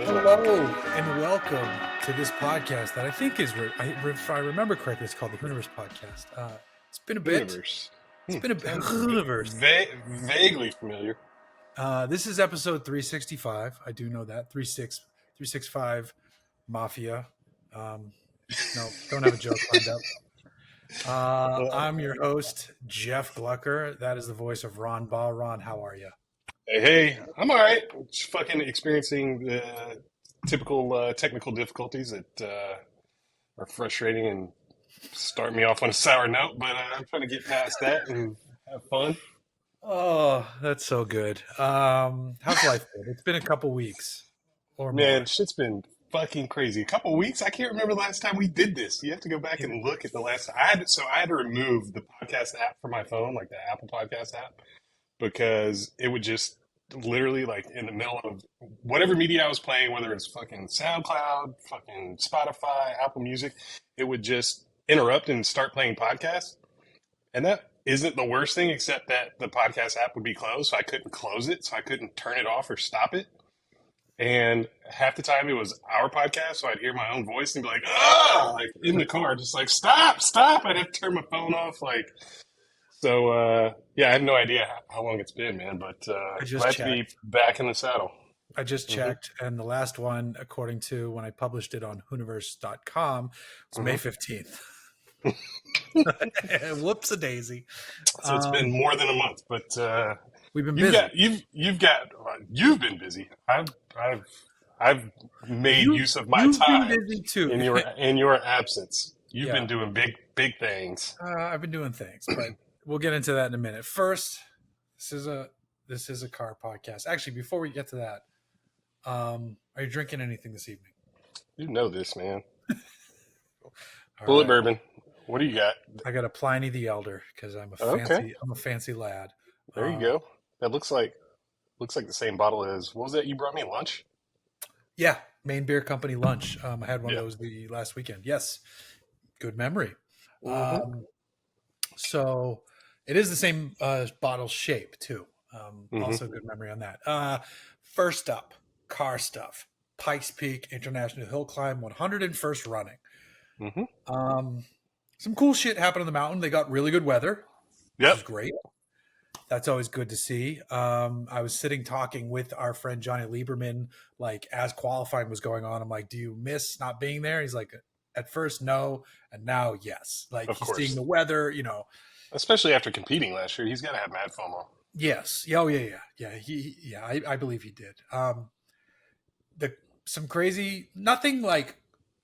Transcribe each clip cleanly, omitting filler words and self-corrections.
Hello and welcome to this podcast that I think is, if I remember correctly, it's called the Hooniverse podcast. It's been a bit. Hooniverse. It's been a bit. Hooniverse. Vaguely familiar. This is episode 365. I do know that 365 Mafia. No, don't have a joke lined up. I'm your host, Jeff Glucker. That is the voice of Ron Baugh. Ron, how are you? Hey, I'm all right. Just fucking experiencing the typical technical difficulties that are frustrating and start me off on a sour note, but I'm trying to get past that and have fun. Oh, that's so good. How's life been? It's been a couple weeks or Man, more. shit's been fucking crazy. A couple weeks? I can't remember the last time we did this. You have to go back and look at the last. I had to remove the podcast app from my phone, like the Apple Podcast app, because it would just literally, like, in the middle of whatever media I was playing, whether it's fucking SoundCloud, fucking Spotify, Apple Music, it would just interrupt and start playing podcasts. And that isn't the worst thing, except that the podcast app would be closed, so I couldn't close it, so I couldn't turn it off or stop it. And half the time it was our podcast, so I'd hear my own voice and be like, "Ah!" Like in the car, just like, stop. I'd have to turn my phone off. Like, so, yeah, I have no idea how long it's been, man, but glad to be back in the saddle. I just checked, and the last one, according to when I published it on Hooniverse.com, was May 15th. Whoops-a-daisy. So it's been more than a month, but we've been busy. You've been busy. I've made use of my time been busy too. in your absence. You've been doing big things. I've been doing things, but we'll get into that in a minute. First, this is a car podcast. Actually, before we get to that, are you drinking anything this evening? You know this, man. Bullet bourbon. What do you got? I got a Pliny the Elder because I'm a fancy lad. There you go. That looks like the same bottle as, what was that you brought me, lunch? Yeah, Maine Beer Company lunch. I had one of those the last weekend. Yes, good memory. So it is the same bottle shape too. Also good memory on that. First up, car stuff. Pikes Peak International Hill Climb 101st running. Some cool shit happened on the mountain. They got really good weather. Which is great. That's always good to see. I was sitting talking with our friend Johnny Lieberman, like as qualifying was going on. I'm like, do you miss not being there? He's like, at first, no. And now, yes. Like he's seeing the weather, you know. Especially after competing last year, he's got to have mad FOMO. Yes. Oh, yeah. I believe he did. Some crazy, nothing like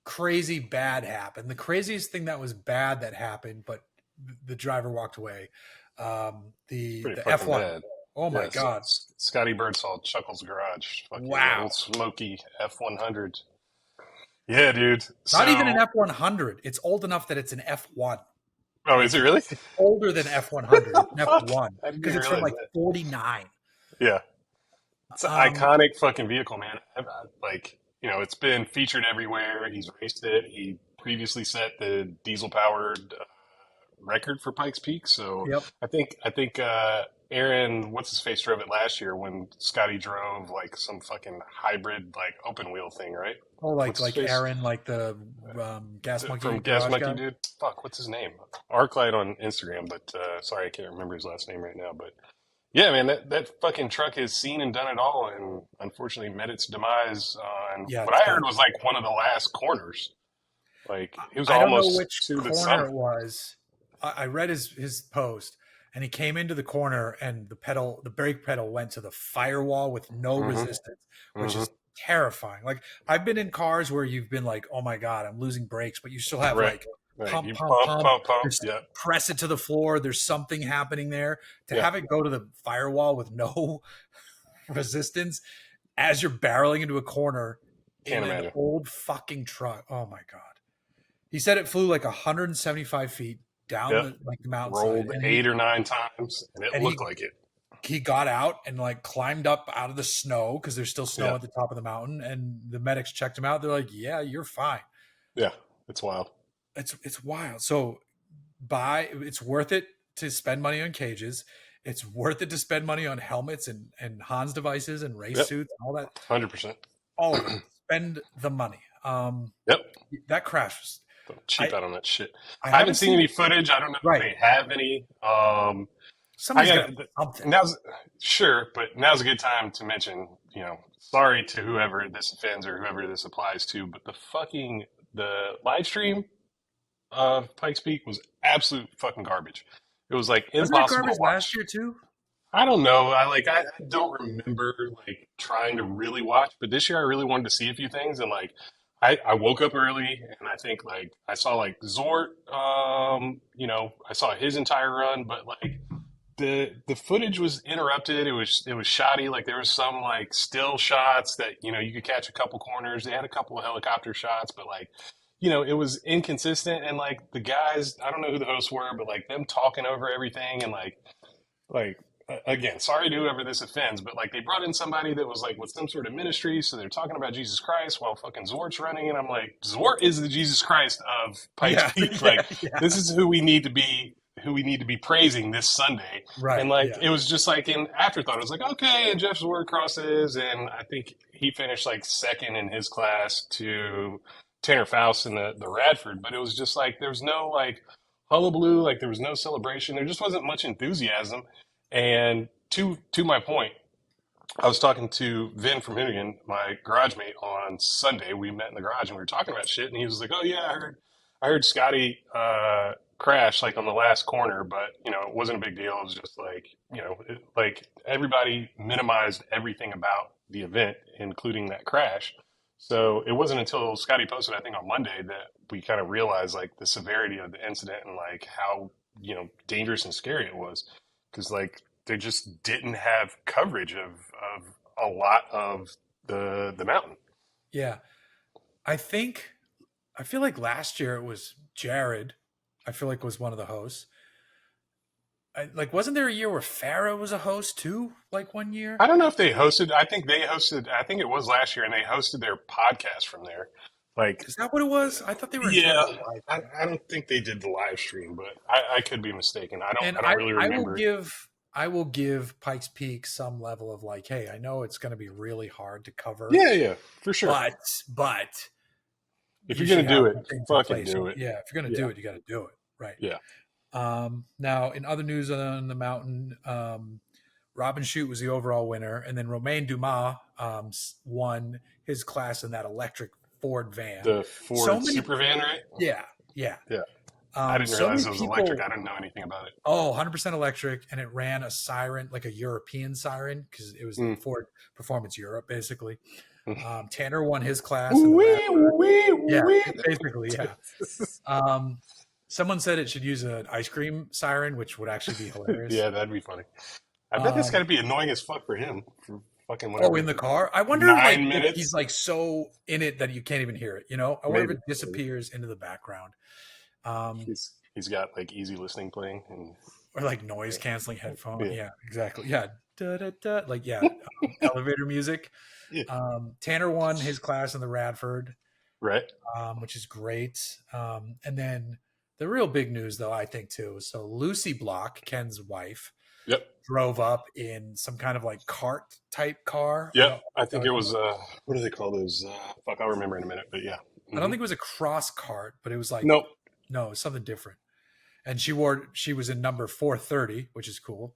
crazy bad happened. The craziest thing that was bad that happened, but the driver walked away. The F1. Bad. Oh my God. Scotty Birdsall, Chuckles Garage. Wow. Old smoky F100. Yeah, dude. Not even an F100. It's old enough that it's an F1. Oh, is it really? It's older than F100. It's an F1 because it's from like 49. Yeah. It's an iconic fucking vehicle, man. It's been featured everywhere. He's raced it. He previously set the diesel-powered record for Pikes Peak. So I think Aaron, what's his face, drove it last year when Scotty drove like some fucking hybrid like open wheel thing, right? Oh, like Aaron, like the Gas Monkey from Gas Monkey guy? Dude. Fuck, what's his name? Arclight on Instagram, but sorry, I can't remember his last name right now. But yeah, man, that fucking truck has seen and done it all, and unfortunately met its demise on what I heard was like one of the last corners. Like it was almost know which to the corner summit. It was. I read his post, and he came into the corner, and the brake pedal went to the firewall with no resistance, which is terrifying. Like I've been in cars where you've been like, oh my God, I'm losing brakes, but you still have pump, press it to the floor. There's something happening there. To have it go to the firewall with no resistance as you're barreling into a corner in an old fucking truck. Oh my God. He said it flew like 175 feet down the mountainside. Rolled 8 or 9 times, and it looked like it. He got out and like climbed up out of the snow because there's still snow at the top of the mountain, and the medics checked him out. They're like, yeah, you're fine. Yeah, it's wild. It's wild. So it's worth it to spend money on cages. it's worth it to spend money on helmets and Hans devices and race Yep. suits and all that. 100%. All of it. Spend the money. Yep. That crash was. Don't cheap out on that shit. I I haven't haven't seen seen any footage. I don't know if right. they have any. Somebody's I got got something. now's sure, but now's a good time to mention. Sorry to whoever this offends or whoever this applies to, but the live stream of Pikes Peak was absolute fucking garbage. It was like Wasn't it impossible to garbage last watch. year too? I don't know. I don't remember like trying to really watch, but this year I really wanted to see a few things and like I woke up early and I think like I saw like Zort I saw his entire run, but like the footage was interrupted. It was shoddy. Like there was some like still shots that you could catch a couple corners. They had a couple of helicopter shots, but like it was inconsistent and like the guys, I don't know who the hosts were, but like them talking over everything and like again, sorry to whoever this offends, but like they brought in somebody that was like with some sort of ministry, so they're talking about Jesus Christ while fucking Zort's running, and I'm like, Zort is the Jesus Christ of Pikes Yeah, Peak. yeah, Like yeah. this is who we need to be praising this Sunday. And Right. like Yeah. it was just like an afterthought. It was like, okay, and Jeff Zort crosses, and I think he finished like second in his class to Tanner Faust in the Radford, but it was just like there was no like hullabaloo, like there was no celebration, there just wasn't much enthusiasm. And to my point, I was talking to Vin from Hoonigan, my garage mate, on Sunday. We met in the garage and we were talking about shit, and he was like, "Oh yeah, I heard Scotty crash like on the last corner, but it wasn't a big deal. It was just like like everybody minimized everything about the event, including that crash. So it wasn't until Scotty posted, I think on Monday, that we kind of realized like the severity of the incident and like how dangerous and scary it was, because like they just didn't have coverage of a lot of the mountain. Yeah. I feel like last year it was Jared. I feel like was one of the hosts. Wasn't there a year where Farah was a host too? Like one year? I don't know if they hosted. I think they hosted. I think it was last year, and they hosted their podcast from there. Like, Is that what it was? I thought they were in charge yeah, of the live stream. I don't think they did the live stream, but I could be mistaken. I don't. And I don't really remember. I will give Pikes Peak some level of like, hey, I know it's going to be really hard to cover. Yeah, for sure. But if you you're gonna should do have it, things in fucking place. do it. Yeah, if you're going to do it, you got to do it. Right. Yeah. Now, in other news on the mountain, Robin Shute was the overall winner, and then Romain Dumas won his class in that electric Ford van. The Ford Super Van, right? Yeah. Yeah. I didn't realize it was electric. I didn't know anything about it. Oh, 100% electric, and it ran a siren, like a European siren, because it was the Ford Performance Europe, basically. Tanner won his class. Basically, yeah. Someone said it should use an ice cream siren, which would actually be hilarious. Yeah, that'd be funny. I bet that's got to be annoying as fuck for him. For fucking whatever. Oh, in the car? I wonder if he's like so in it that you can't even hear it. I wonder if it disappears into the background. He's got like easy listening playing or like noise canceling headphones. Yeah, exactly. Yeah. Like elevator music. Yeah. Tanner won his class in the Radford. Right. Which is great. And then the real big news, though, I think, too. So Lucy Block, Ken's wife, drove up in some kind of like cart type car. Yeah, I think it was, what do they call those? Fuck, I'll remember in a minute, but yeah. I don't think it was a cross cart, but it was like, no, it was something different. And she was in number 430, which is cool.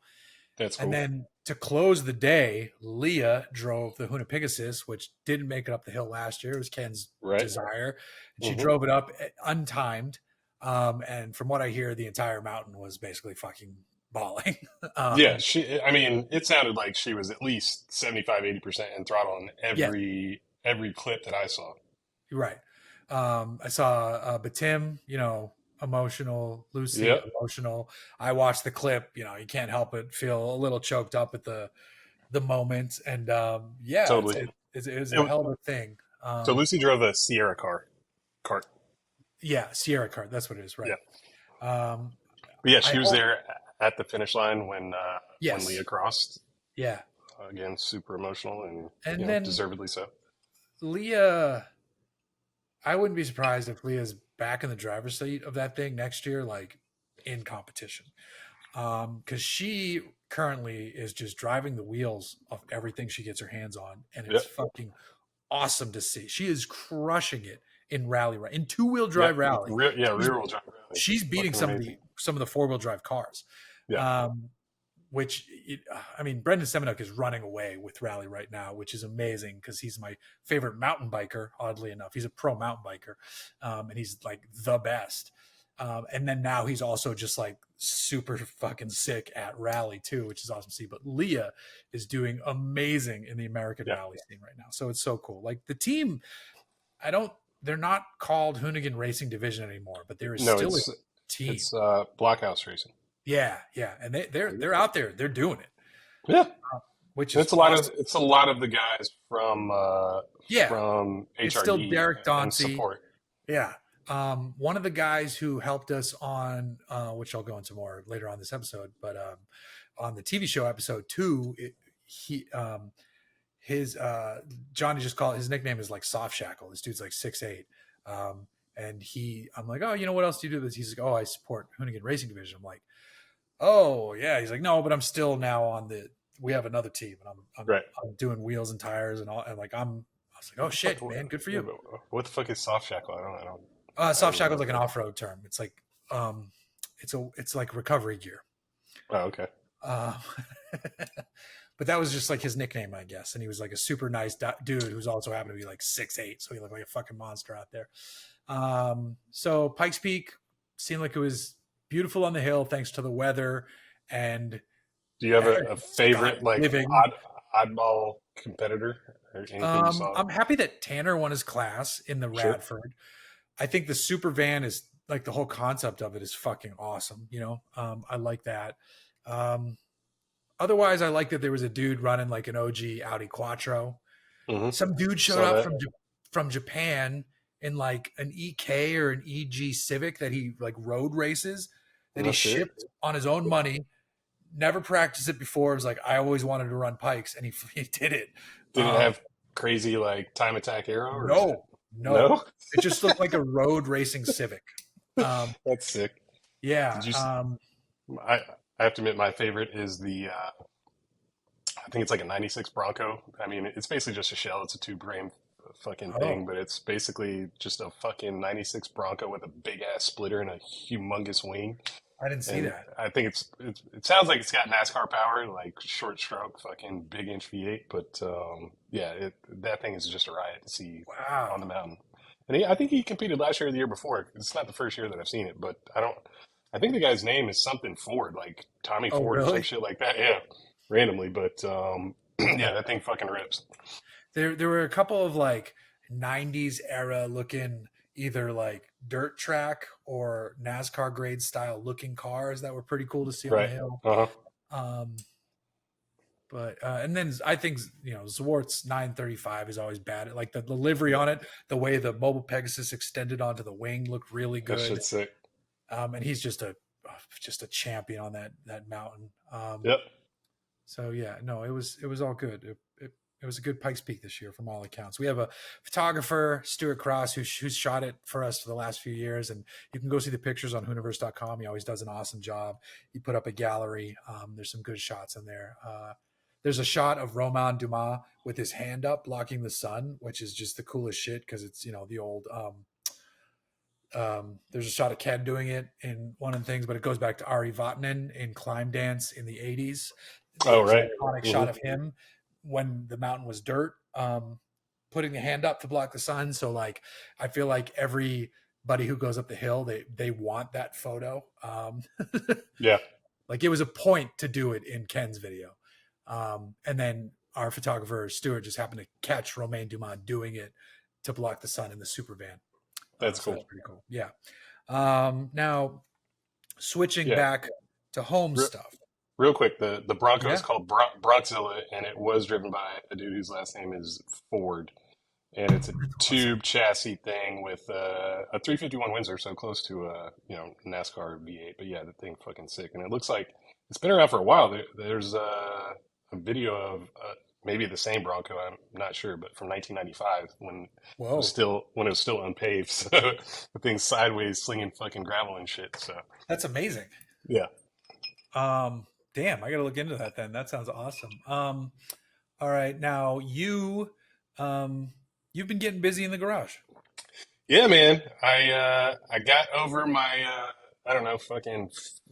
That's cool. And then to close the day, Leah drove the Hoonipegasus, which didn't make it up the hill last year. It was Ken's desire. And she drove it up untimed. And from what I hear, the entire mountain was basically fucking bawling. Yeah, it sounded like she was at least 75-80% in throttle in every clip that I saw. Right. I saw Batim, emotional, Lucy, emotional. I watched the clip, you can't help but feel a little choked up at the moment. And totally. It was a hell of a thing. So Lucy drove a Sierra cart. Yeah, Sierra cart. That's what it is, right? Yeah. But yeah, she was there at the finish line when Leah crossed. Yeah. Again, super emotional and then deservedly so. Leah, I wouldn't be surprised if Leah's back in the driver's seat of that thing next year, like in competition. Because she currently is just driving the wheels of everything she gets her hands on, and Yep. it's fucking awesome to see. She is crushing it in rally, right? In two-wheel Yep. drive rally. She's, Rear wheel drive rally. she's beating Fucking amazing. some of the four-wheel drive cars. Yeah. Which I mean, Brendan Semenuk is running away with rally right now, which is amazing because he's my favorite mountain biker. Oddly enough, he's a pro mountain biker, and he's like the best. And then now he's also just like super fucking sick at rally too, which is awesome to see. But Leah is doing amazing in the American rally scene right now, so it's so cool. Like the team, they're not called Hoonigan Racing Division anymore, but there is still a team. It's Blockhouse Racing. Yeah, and they're out there, they're doing it. Yeah, which is it's a lot of the guys from HRD. It's still Derek Dauncey. Support. Yeah, one of the guys who helped us on which I'll go into more later on this episode, but on the TV show episode 2, Johnny just called his nickname is like Soft Shackle. This dude's like 6'8". And I'm like, oh, you know what else do you do? He's like, oh, I support Hoonigan Racing Division. I'm like, oh yeah. He's like, no, but I'm still now on we have another team, and I'm doing wheels and tires and all. And like, I was like, oh shit, man, good for you. What the fuck is Soft Shackle? I don't. Soft Shackle is like an off-road term. It's like, it's like recovery gear. Oh, okay. But that was just like his nickname, I guess. And he was like a super nice dude who's also happened to be like 6'8", so he looked like a fucking monster out there. So Pikes Peak seemed like it was beautiful on the hill thanks to the weather. And do you have a favorite like oddball competitor or anything you saw? I'm happy that Tanner won his class in the Radford. I think the super van is like the whole concept of it is fucking awesome. You know, I like that. Otherwise, I like that there was a dude running like an OG Audi Quattro. Mm-hmm. Some dude showed up from Japan in like an EK or an EG Civic that he like road races that he shipped on his own money. Never practiced it before. It was like, I always wanted to run Pikes, and he did it. Did it have crazy like time attack arrow? Or no. It just looked like a road racing Civic. That's sick. Yeah. Did you I have to admit, my favorite is the, I think it's like a 96 Bronco. I mean, it's basically just a shell. It's a tube-frame fucking thing, but it's basically just a fucking 96 Bronco with a big-ass splitter and a humongous wing. I didn't see that. I think it sounds like it's got NASCAR power, like short stroke, fucking big inch V8. But yeah, that thing is just a riot to see on the mountain. And I think he competed last year or the year before. It's not the first year that I've seen it, but I think the guy's name is something Ford, like Tommy Ford or some shit like that. Yeah, randomly, but yeah, that thing fucking rips. There were a couple of like 90s era looking either like dirt track or NASCAR grade style looking cars that were pretty cool to see on the hill. Uh-huh. But and then I think Zwart's 935 is always bad. Like the livery on it, the way the Mobile Pegasus extended onto the wing looked really good. That shit's sick. And he's just a champion on that mountain. Yep. So yeah, no, it was all good. It was a good Pikes Peak this year from all accounts. We have a photographer, Stuart Cross, who's shot it for us for the last few years, and you can go see the pictures on Hooniverse.com. He always does an awesome job. He put up a gallery. There's some good shots in there. There's a shot of Romain Dumas with his hand up blocking the sun, which is just the coolest shit because it's the old. There's a shot of Ken doing it in one of the things, but it goes back to Ari Vatanen in Climb Dance in the 80s. Oh, right. Iconic shot of him when the mountain was dirt, putting the hand up to block the sun. So like, I feel like everybody who goes up the hill, they want that photo. Yeah. Like it was a point to do it in Ken's video. And then our photographer, Stuart, just happened to catch Romain Dumas doing it to block the sun in the super van. That's cool. That's pretty cool. Yeah. Now, switching back to home stuff. Real quick, the Bronco is called Bronxzilla, and it was driven by a dude whose last name is Ford. And it's a tube chassis thing with a 351 Windsor, so close to a NASCAR V8. But yeah, the thing fucking sick. And it looks like it's been around for a while. There's a video of maybe the same Bronco, I'm not sure, but from 1995 when it was still unpaved. So the thing's sideways slinging fucking gravel and shit. So that's amazing. Yeah. Damn, I got to look into that then. That sounds awesome. All right, now you've been getting busy in the garage. Yeah, man. I got over my I don't know, fucking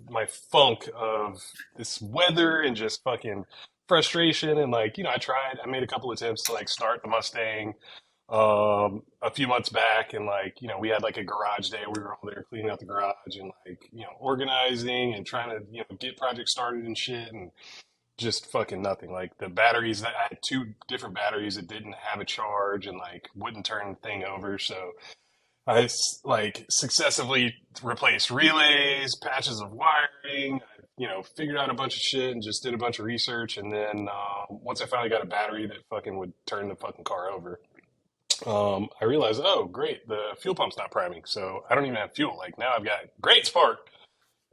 my funk of this weather and just fucking frustration and like, I made a couple attempts to like start the Mustang a few months back, and like, we had like a garage day. We were all there cleaning out the garage and like, organizing and trying to, get projects started and shit, and just fucking nothing. Like the batteries, that I had two different batteries that didn't have a charge and like wouldn't turn the thing over. So like successively replaced relays, patches of wiring, figured out a bunch of shit and just did a bunch of research. And then once I finally got a battery that fucking would turn the fucking car over, I realized, oh, great, the fuel pump's not priming. So I don't even have fuel. Like now I've got great spark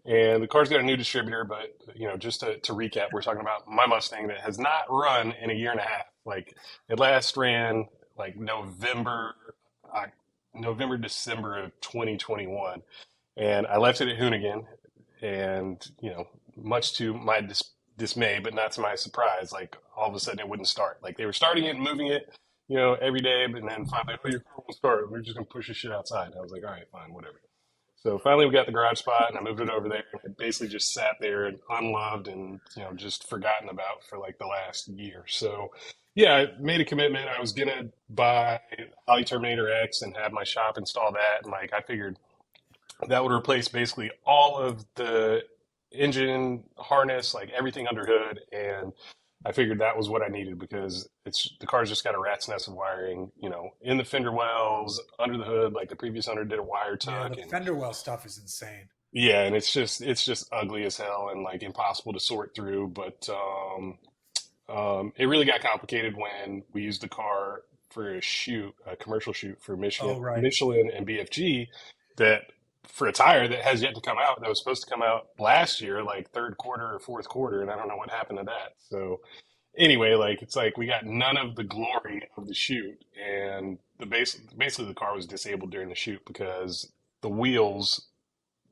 and the car's got a new distributor. But, just to recap, we're talking about my Mustang that has not run in a year and a half. Like it last ran like November, December of 2021. And I left it at Hoonigan. And, much to my dismay, but not to my surprise, like all of a sudden it wouldn't start. Like they were starting it and moving it, every day. But then finally, oh, your car won't start. We're just going to push this shit outside. And I was like, all right, fine, whatever. So finally we got the garage spot and I moved it over there. And it basically just sat there and unloved and, just forgotten about for like the last year. So yeah, I made a commitment. I was gonna buy Holly Terminator X and have my shop install that, and like I figured that would replace basically all of the engine harness, like everything under hood, and I figured that was what I needed because the car's just got a rat's nest of wiring, in the fender wells, under the hood. Like the previous owner did a wire Yeah, tuck, the and fender well stuff is insane. yeah, and it's just ugly as hell and like impossible to sort through. But it really got complicated when we used the car for a commercial shoot for Oh, right. Michelin and BFG, that for a tire that has yet to come out, that was supposed to come out last year, like third quarter or fourth quarter, and I don't know what happened to that. So anyway, like it's like we got none of the glory of the shoot, and basically the car was disabled during the shoot because the wheels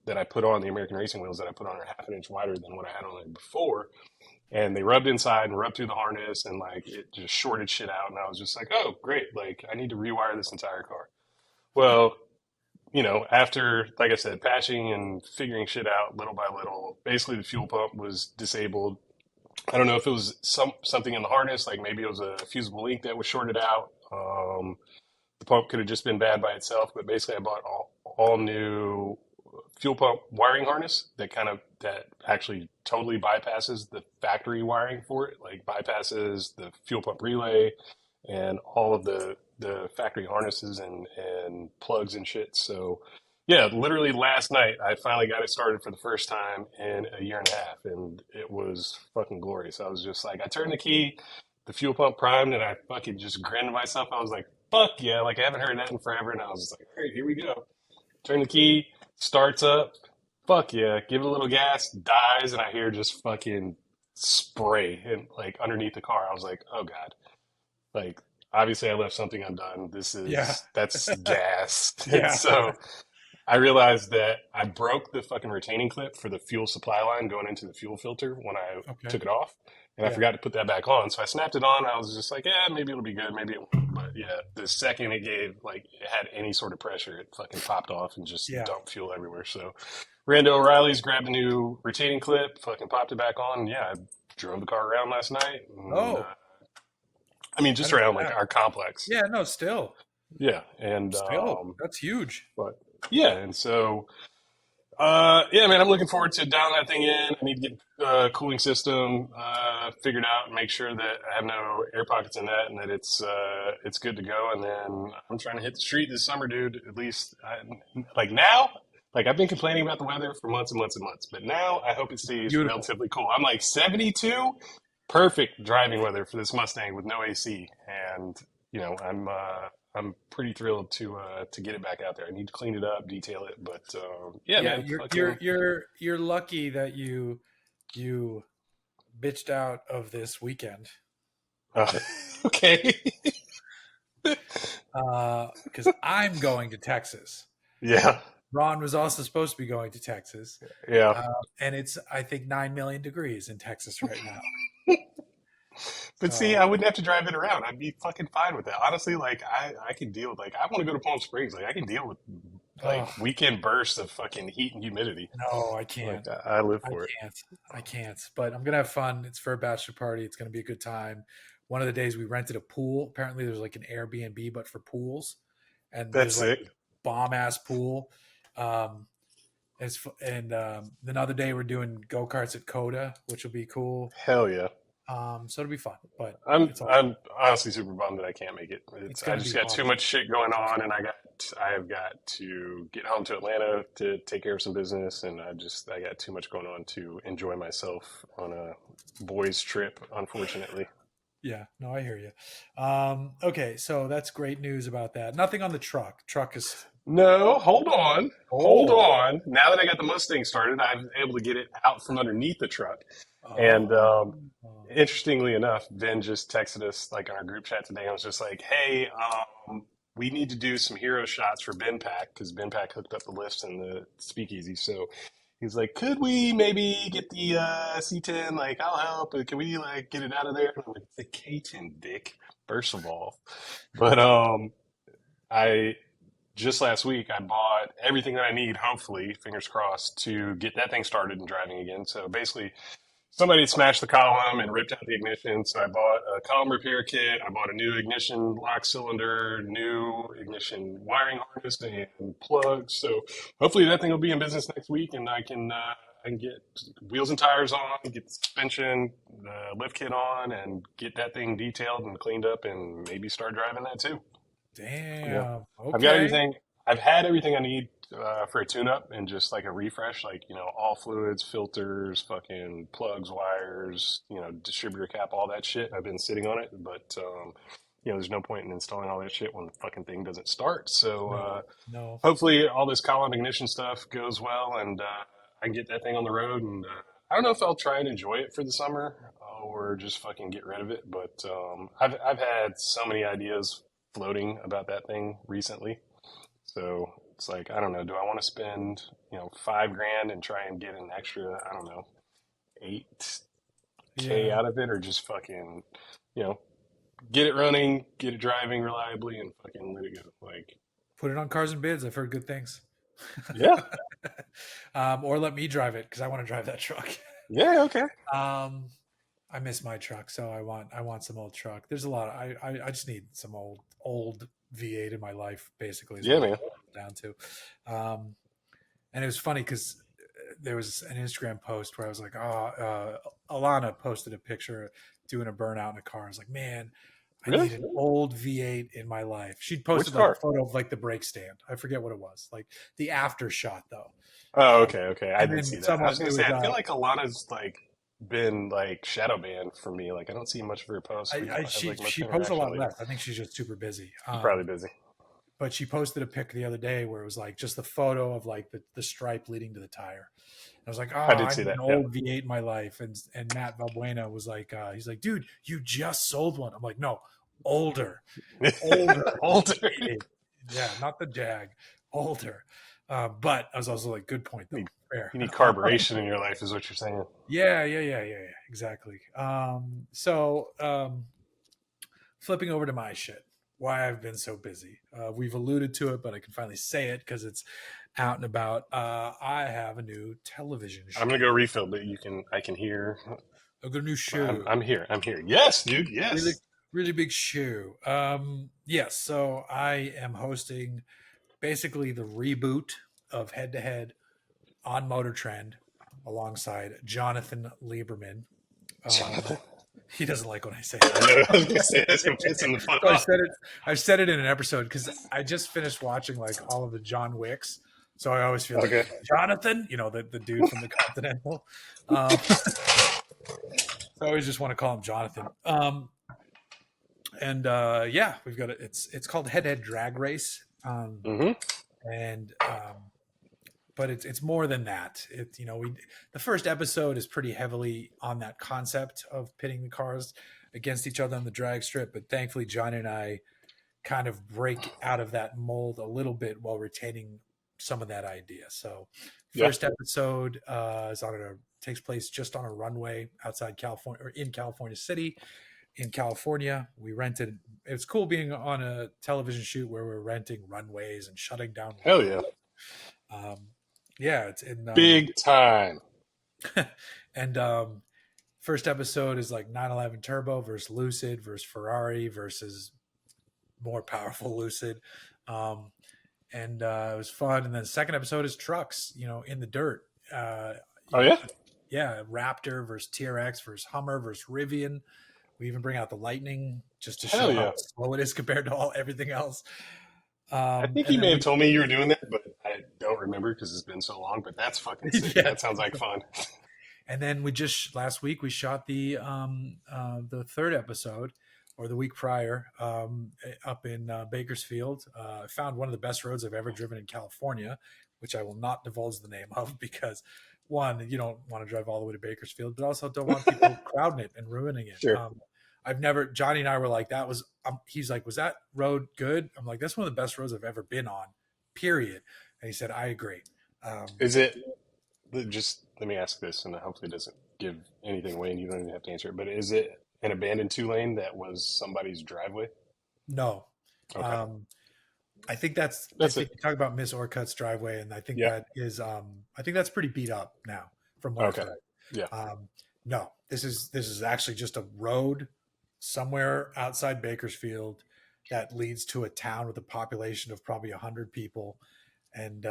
that I put on, the American racing wheels that I put on, are half an inch wider than what I had on it before, and they rubbed inside and rubbed through the harness, and like it just shorted shit out. And I was just like, oh great, like I need to rewire this entire car. Well, after, like I said, patching and figuring shit out little by little, basically the fuel pump was disabled. I don't know if it was something in the harness, like maybe it was a fusible link that was shorted out. The pump could have just been bad by itself, but basically I bought all new fuel pump wiring harness that actually totally bypasses the factory wiring for it, like bypasses the fuel pump relay and all of the factory harnesses and plugs and shit. So yeah, literally last night I finally got it started for the first time in a year and a half, and it was fucking glorious. I was just like, I turned the key, the fuel pump primed, and I fucking just grinned to myself. I was like, fuck yeah, like I haven't heard that in forever, and I was just like, all right, here we go. Turn the key, starts up, fuck yeah, give it a little gas, dies, and I hear just fucking spray and like underneath the car. I was like, oh god, like obviously I left something undone. Yeah. That's gas. And Yeah. so I realized that I broke the fucking retaining clip for the fuel supply line going into the fuel filter when I Okay. took it off. And I Yeah. forgot to put that back on. So I snapped it on. I was just like, yeah, maybe it'll be good. Maybe it won't. But yeah, the second it had any sort of pressure, it fucking popped off and just Yeah. dumped fuel everywhere. So ran to O'Reilly's, grabbed a new retaining clip, fucking popped it back on. And yeah, I drove the car around last night. And, Oh, I mean, how just did around like that? our complex. Yeah. No, still, Yeah. And, that's huge. but yeah. And so, yeah, man, I'm looking forward to dialing that thing in. I need to get a cooling system figured out and make sure that I have no air pockets in that and that it's good to go. And then I'm trying to hit the street this summer, dude. At least, like now, like I've been complaining about the weather for months and months and months, but now I hope it stays Beautiful. relatively cool. I'm like 72, perfect driving weather for this Mustang with no AC, and I'm pretty thrilled to get it back out there. I need to clean it up, detail it, but yeah, Yeah. man, You're fucking you're you're you're lucky that you bitched out of this weekend. uh, okay, Because I'm going to Texas. yeah. Ron was also supposed to be going to Texas, Yeah. and it's I think 9 million degrees in Texas right now. But see, So I wouldn't have to drive it around. I'd be fucking fine with that. Honestly, like I can deal with like I want to go to Palm Springs. Like I can deal with like oh weekend bursts of fucking heat and humidity. no, I Like can't. I live I for it. can't. I can't. But I'm gonna have fun. It's for a bachelor party. It's gonna be a good time. One of the days we rented a pool. Apparently, there's like an Airbnb, but for pools, and That's there's like sick. bomb ass pool. Um, and another day we're doing go karts at Coda, which will be cool. Hell yeah. So it'll be fun. But I'm it's all I'm honestly super bummed that I can't make it. it's It's I gonna just be got too awesome. much shit going on, and I have got to get home to Atlanta to take care of some business, and I got too much going on to enjoy myself on a boys trip, unfortunately. Yeah, no, I hear you. Okay, so that's great news about that. Nothing on the truck. Truck is No, hold on, hold oh, on. Now that I got the Mustang started, I'm able to get it out from underneath the truck, and oh, interestingly enough, Ben just texted us like on our group chat today. I was just like, "Hey, we need to do some hero shots for Ben Pack because Ben Pack hooked up the lifts and the speakeasy." So he's like, "Could we maybe get the C10? Like, I'll help. But can we like get it out of there?" And I'm like, "The K10, Dick. First of all, but I just last week I bought everything that I need. Hopefully, fingers crossed, to get that thing started and driving again. So basically somebody smashed the column and ripped out the ignition. So I bought a column repair kit. I bought a new ignition lock cylinder, new ignition wiring harness, and plugs. So hopefully that thing will be in business next week, and I can get wheels and tires on, get the suspension, the lift kit on, and get that thing detailed and cleaned up, and maybe start driving that too. Yeah, damn. I've got Okay. everything. I've had everything I need for a tune-up and just like a refresh, like all fluids, filters, fucking plugs, wires, distributor cap, all that shit. I've been sitting on it, but there's no point in installing all that shit when the fucking thing doesn't start. So No, no. hopefully, all this column ignition stuff goes well, and I can get that thing on the road. And I don't know if I'll try and enjoy it for the summer or just fucking get rid of it. But I've had so many ideas floating about that thing recently. So it's like, I don't know, do I want to spend, $5 grand and try and get an extra, I don't know, 8K Yeah. out of it, or just fucking, you know, get it running, get it driving reliably, and fucking let it go. Like, Put it on cars and bids. I've heard good things. yeah, Or let me drive it because I want to drive that truck. yeah, okay. um, I miss my truck, so I want some old truck. There's a lot. I just need some old V8 in my life. Basically, is Yeah, what it man. boils down to. And it was funny because there was an Instagram post where I was like, oh, Alana posted a picture doing a burnout in a car. I was like, man, I Really? need an old V8 in my life. She'd Which posted like a car? photo of like the brake stand. I forget what it was, like the after shot though. Oh, Um, okay, okay. I and did then see that. I was someone, gonna it say, was, I feel like Alana's like been like shadow banned for me. Like, I don't see much of her posts. We don't have she like much she posts a interaction lot lately. less. I think she's just super busy. Probably busy. But she posted a pic the other day where it was like just the photo of like the stripe leading to the tire. I was like, oh, I did I see need an that. Yeah. old V8 in my life. And Matt Valbuena was like, he's like, dude, you just sold one. I'm like, no, older, older Older. V8. Yeah, not the Jag, older. But I was also like, good point You though. need, Fair. you need carburation in your life, is what you're saying. Yeah, exactly. Flipping over to my shit, why I've been so busy. We've alluded to it, but I can finally say it because it's out and about. I have a new television I'm show. gonna go refill, but I can hear. A good new I'm, show. I'm here. I'm here. Yes, dude. Really, Yes. really big show. Yes, so I am hosting basically the reboot of Head to Head on Motor Trend alongside Jonathan Lieberman. Um, Jonathan. he doesn't like when I say I that. know. I was gonna say that's gonna piss him the fuck So I off. said it. I said it in an episode because I just finished watching like all of the John Wicks, so I always feel like Okay. Jonathan, the dude from the Continental. So I always just want to call him Jonathan. Yeah, we've got it. It's called Head Head Drag Race, Mm-hmm. and but it's more than that. We the first episode is pretty heavily on that concept of pitting the cars against each other on the drag strip, but thankfully John and I kind of break out of that mold a little bit while retaining some of that idea. So Yeah. first episode takes place just on a runway outside California, or in California City. In California, we rented. It's cool being on a television shoot where we're renting runways and shutting down Hell runways. yeah. Yeah, it's in Big time. and first episode is like 911 Turbo versus Lucid versus Ferrari versus more powerful Lucid. And it was fun. And then the second episode is trucks, in the dirt. Oh yeah. Yeah, Raptor versus TRX versus Hummer versus Rivian. We even bring out the Lightning just to Hell show yeah. how slow it is compared to everything else. I think And you then may have told me you were doing that, but I don't remember because it's been so long. But that's fucking sick. yeah. That sounds like fun. And then last week we shot the third episode, or the week prior, up in Bakersfield. I found one of the best roads I've ever driven in California, which I will not divulge the name of because, one, you don't want to drive all the way to Bakersfield, but also don't want people crowding it and ruining it. Sure. Johnny and I were like, he's like, was that road good? I'm like, that's one of the best roads I've ever been on, period. And he said, I agree. Is it, just let me ask this, and hopefully it doesn't give anything away and you don't even have to answer it, but is it an abandoned 2-lane that was somebody's driveway? No. Okay. I think I think you talk about Miss Orcutt's driveway, and I think that is I think that's pretty beat up now from what I've heard. Yeah. No, this is actually just a road somewhere outside Bakersfield that leads to a town with a population of probably 100 people, and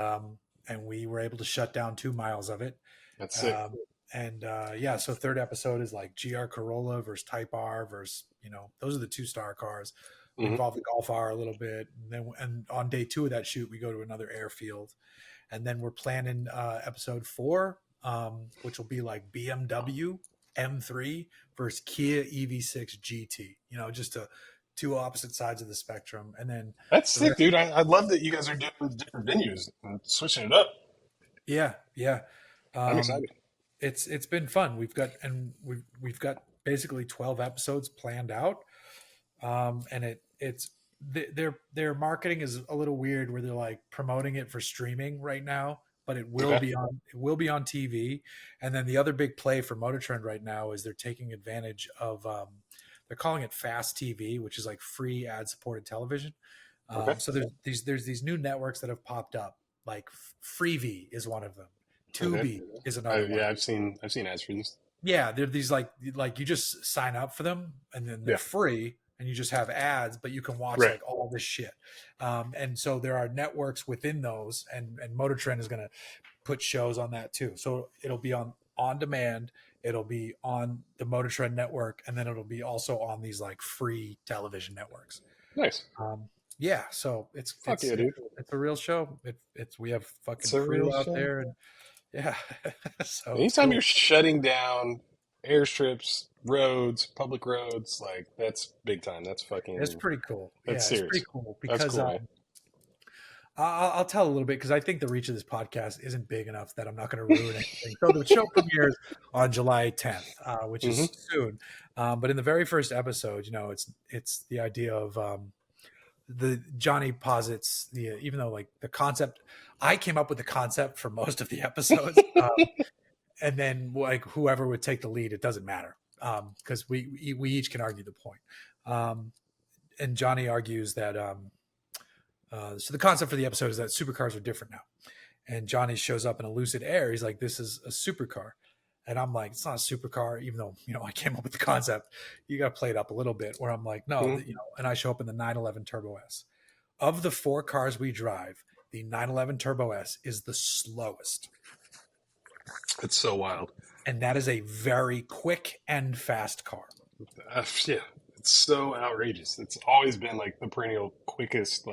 we were able to shut down 2 miles of it. That's sick. So third episode is like GR Corolla versus Type R versus, those are the 2-star cars. We involve the Golf R a little bit, and on day 2 of that shoot, we go to another airfield, and then we're planning episode 4, which will be like BMW M3 versus Kia EV6 GT. Just two opposite sides of the spectrum, and then That's sick, dude. I love that you guys are doing different venues and switching it up. Yeah. I'm excited. It's been fun. We've got basically 12 episodes planned out, and their marketing is a little weird where they're like promoting it for streaming right now, but it will be on TV. And then the other big play for Motor Trend right now is they're taking advantage of they're calling it Fast TV, which is like free ad supported television. So there's these new networks that have popped up, like Freevee is one of them. Tubi is another one. Yeah, I've seen ads for these. Yeah, they're these like you just sign up for them and then they're free and you just have ads, but you can watch like all this shit. And so there are networks within those, and Motor Trend is going to put shows on that too. So it'll be on demand. It'll be on the Motor Trend network, and then it'll be also on these like free television networks. Nice. Yeah, so it's dude. It's a real show. We have fucking crew out there, and yeah. So anytime you're shutting down airstrips, roads, public roads, like that's big time. That's fucking. It's pretty cool. That's serious. It's pretty cool because that's cool, I'll tell a little bit because I think the reach of this podcast isn't big enough that I'm not going to ruin anything. So the show premieres on July 10th, which is soon. But in the very first episode, it's the idea of the Johnny posits even though like the concept, I came up with the concept for most of the episodes, and then like whoever would take the lead, it doesn't matter because we each can argue the point. And Johnny argues that so the concept for the episode is that supercars are different now, and Johnny shows up in a Lucid Air. He's like, "This is a supercar." And I'm like, it's not a supercar, even though, I came up with the concept. You got to play it up a little bit where I'm like, no, and I show up in the 911 Turbo S. Of the 4 cars we drive, the 911 Turbo S is the slowest. It's so wild. And that is a very quick and fast car. Yeah, it's so outrageous. It's always been like the perennial quickest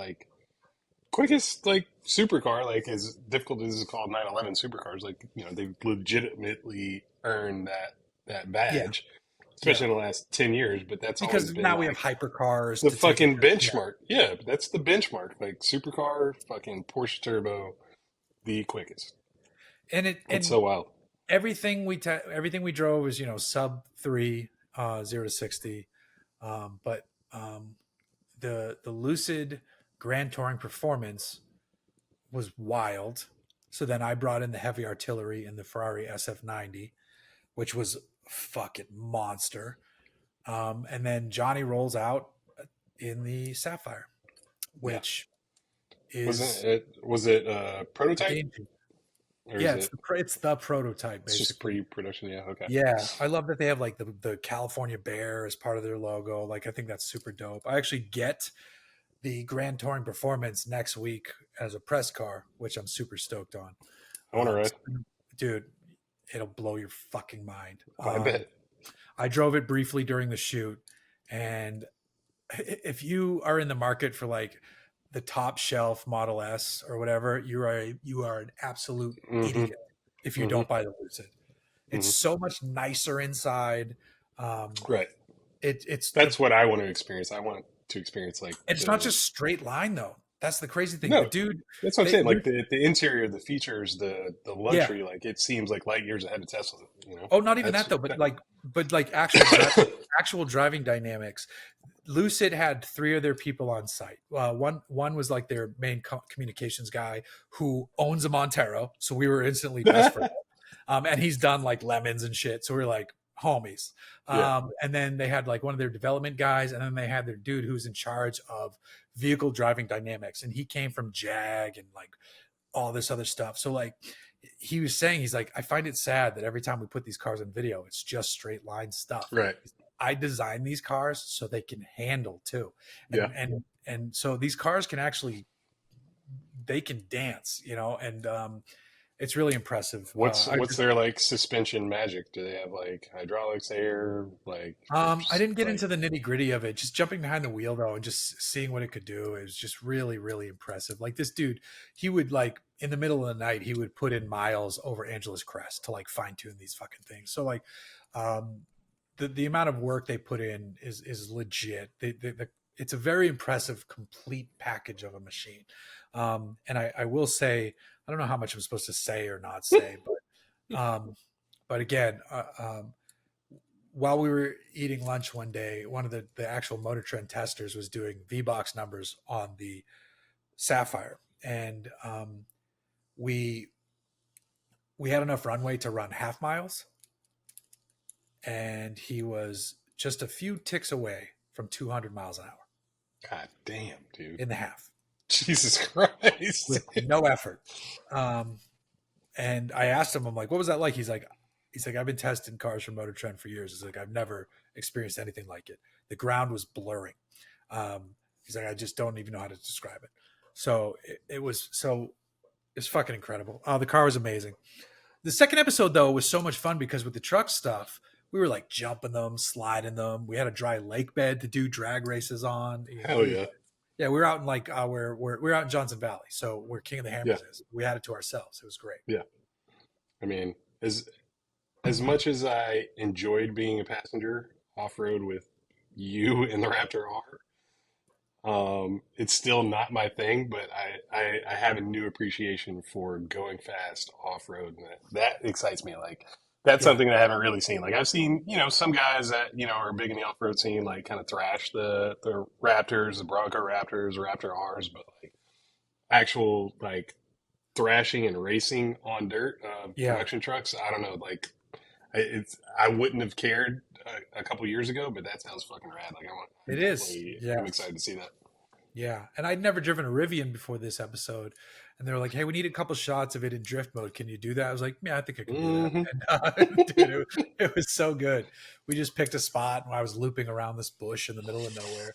supercar, like as difficult as it's called 911 supercars, like, they've legitimately earned that badge, especially in the last 10 years. But that's because been now we have hypercars. The fucking benchmark. Yeah, but that's the benchmark. Like supercar, fucking Porsche Turbo, the quickest. And it's so wild. Everything we drove was, sub 3, 0 to 60. But the Lucid Grand Touring Performance was wild. So then I brought in the heavy artillery in the Ferrari SF90, which was a fucking monster. And then Johnny rolls out in the Sapphire, Yeah. which Wasn't is it? Was it a a prototype, game changer. or is Yeah, it? it's the prototype It's just basically. pre-production. Yeah. Okay. Yeah, I love that they have like the California bear as part of their logo. Like I think that's super dope. I actually get the Grand Touring Performance next week as a press car, which I'm super stoked on. I want to So, ride. dude, it'll blow your fucking mind. Oh, I bet. I drove it briefly during the shoot, and if you are in the market for like the top shelf Model S or whatever, you are an absolute Mm-hmm. idiot if you Mm-hmm. don't buy the Lucid. It's Mm-hmm. so much nicer inside. Um, Right. it's the That's what I want to experience. I want to experience like and it's not the just straight line though. That's the crazy thing. The no. dude, That's what I'm they saying. Like the interior, the features, the yeah. luxury. Like it seems like light years ahead of Tesla. You know. Oh, not even That's that though, that. but like actual driving dynamics. Lucid had three of their people on site. One was like their main communications guy who owns a Montero, so we were instantly best friends. And he's done like lemons and shit, so we're like homies. Yeah. And then they had like one of their development guys, and then they had their dude who's in charge of vehicle driving dynamics, and he came from Jag and like all this other stuff. So like he was saying, he's like, I find it sad that every time we put these cars on video, it's just straight line stuff. Right. I designed these cars so they can handle too. Yeah. And so these cars can actually, they can dance, you know, and it's really impressive. What's their like suspension magic? Do they have like hydraulics, air, like I didn't get like into the nitty gritty of it. Just jumping behind the wheel though, and just seeing what it could do, it was just really, really impressive. Like this dude, he would like in the middle of the night, he would put in miles over Angeles Crest to like fine tune these fucking things. So like, um, the amount of work they put in is legit. It's a very impressive, complete package of a machine. And I will say, I don't know how much I'm supposed to say or not say, but again, while we were eating lunch one day, one of the actual Motor Trend testers was doing V-Box numbers on the Sapphire, and we had enough runway to run half miles, and he was just a few ticks away from 200 miles an hour God damn, dude. in the half Jesus Christ. with no effort. And I asked him, I'm like, what was that like? He's like, I've been testing cars from Motor Trend for years. He's like, I've never experienced anything like it. The ground was blurring. He's like, I just don't even know how to describe it. So it's fucking incredible. The car was amazing. The second episode though was so much fun because with the truck stuff, we were like jumping them, sliding them. We had a dry lake bed to do drag races on. Hell yeah. Yeah, we were out in like we're out in Johnson Valley, so where King of the Hammers Yeah. is. We had it to ourselves. It was great. Yeah. I mean, as much as I enjoyed being a passenger off road with you in the Raptor R, it's still not my thing, but I have a new appreciation for going fast off road, and that excites me. Like that's Yeah, something that I haven't really seen. Like I've seen, some guys that are big in the off road scene, like kind of thrash the Raptors, the Bronco Raptors, Raptor R's, but like actual like thrashing and racing on dirt, yeah, production trucks. I don't know, like I wouldn't have cared a couple years ago, but that sounds fucking rad. Like it is. I'm Yes, excited to see that. yeah. And I'd never driven a Rivian before this episode, and they were like, "Hey, we need a couple shots of it in drift mode. Can you do that?" I was like, "Yeah, I think I can do that." Hmm. And, dude, it was so good. We just picked a spot, and I was looping around this bush in the middle of nowhere.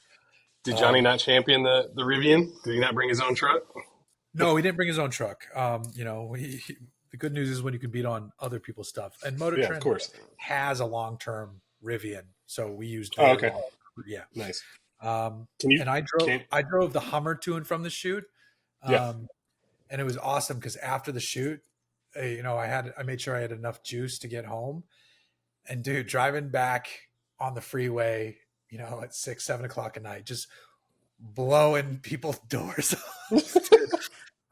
Did Johnny not champion the Rivian? Did he not bring his own truck? No, he didn't bring his own truck. The good news is when you can beat on other people's stuff. And Motor Yeah, of Trend course. has a long-term Rivian, so we used. Oh, okay. Yeah. Nice. Can you? And I drove the Hummer to and from the shoot. Yeah. And it was awesome because after the shoot, I made sure I had enough juice to get home. And dude, driving back on the freeway, at 6, 7 o'clock at night, just blowing people's doors off.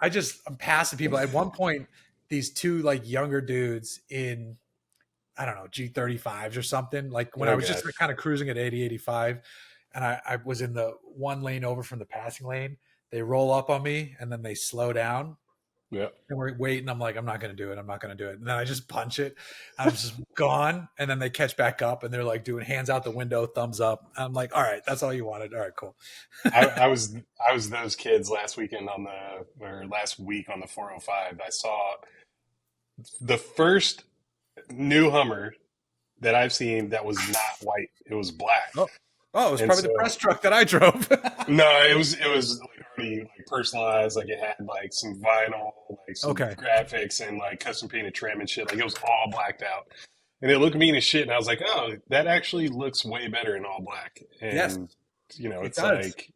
I'm passing people. At one point, these two like younger dudes in, I don't know, G35s or something. Like when I was just kind of cruising at 80, 85, and I was in the one lane over from the passing lane, they roll up on me and then they slow down Yeah. And we're waiting. I'm like, I'm not going to do it. I'm not going to do it. And then I just punch it. I'm just gone. And then they catch back up and they're like doing hands out the window, thumbs up. I'm like, all right, that's all you wanted. All right, cool. I was those kids last weekend or last week on the 405. I saw the first new Hummer that I've seen that was not white. It was black. Oh, oh, it was And probably the so press truck that I drove. no, it was like already like personalized. Like it had like some vinyl, like some Okay. graphics and like custom painted trim and shit. Like it was all blacked out. And it looked mean as shit. And I was like, oh, that actually looks way better in all black. Yes, And it it's does. like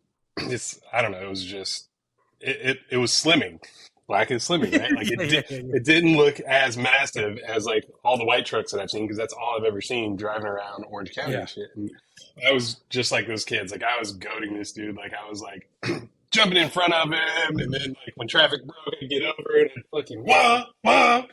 I don't know, it was just it was slimming. Black is slimming, right? Like Yeah, yeah, yeah, it didn't look as massive as like all the white trucks that I've seen because that's all I've ever seen driving around Orange County yeah. and shit. And I was just like those kids. Like I was goading this dude. Like I was like jumping in front of him, and then like when traffic broke, I'd get over it and fucking wah wah.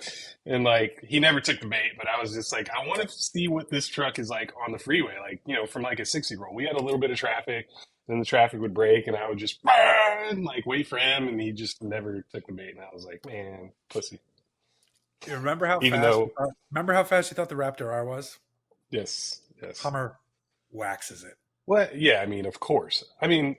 And like he never took the bait, but I was just like, I want to see what this truck is like on the freeway. Like from like a 60-year-old, we had a little bit of traffic. Then the traffic would break, and I would just burn, like wait for him, and he just never took the bait. And I was like, man, pussy. You remember how Even fast? though, Remember how fast you thought the Raptor R was? yes, yes. Hummer waxes it. What? Yeah, I mean, of course. I mean,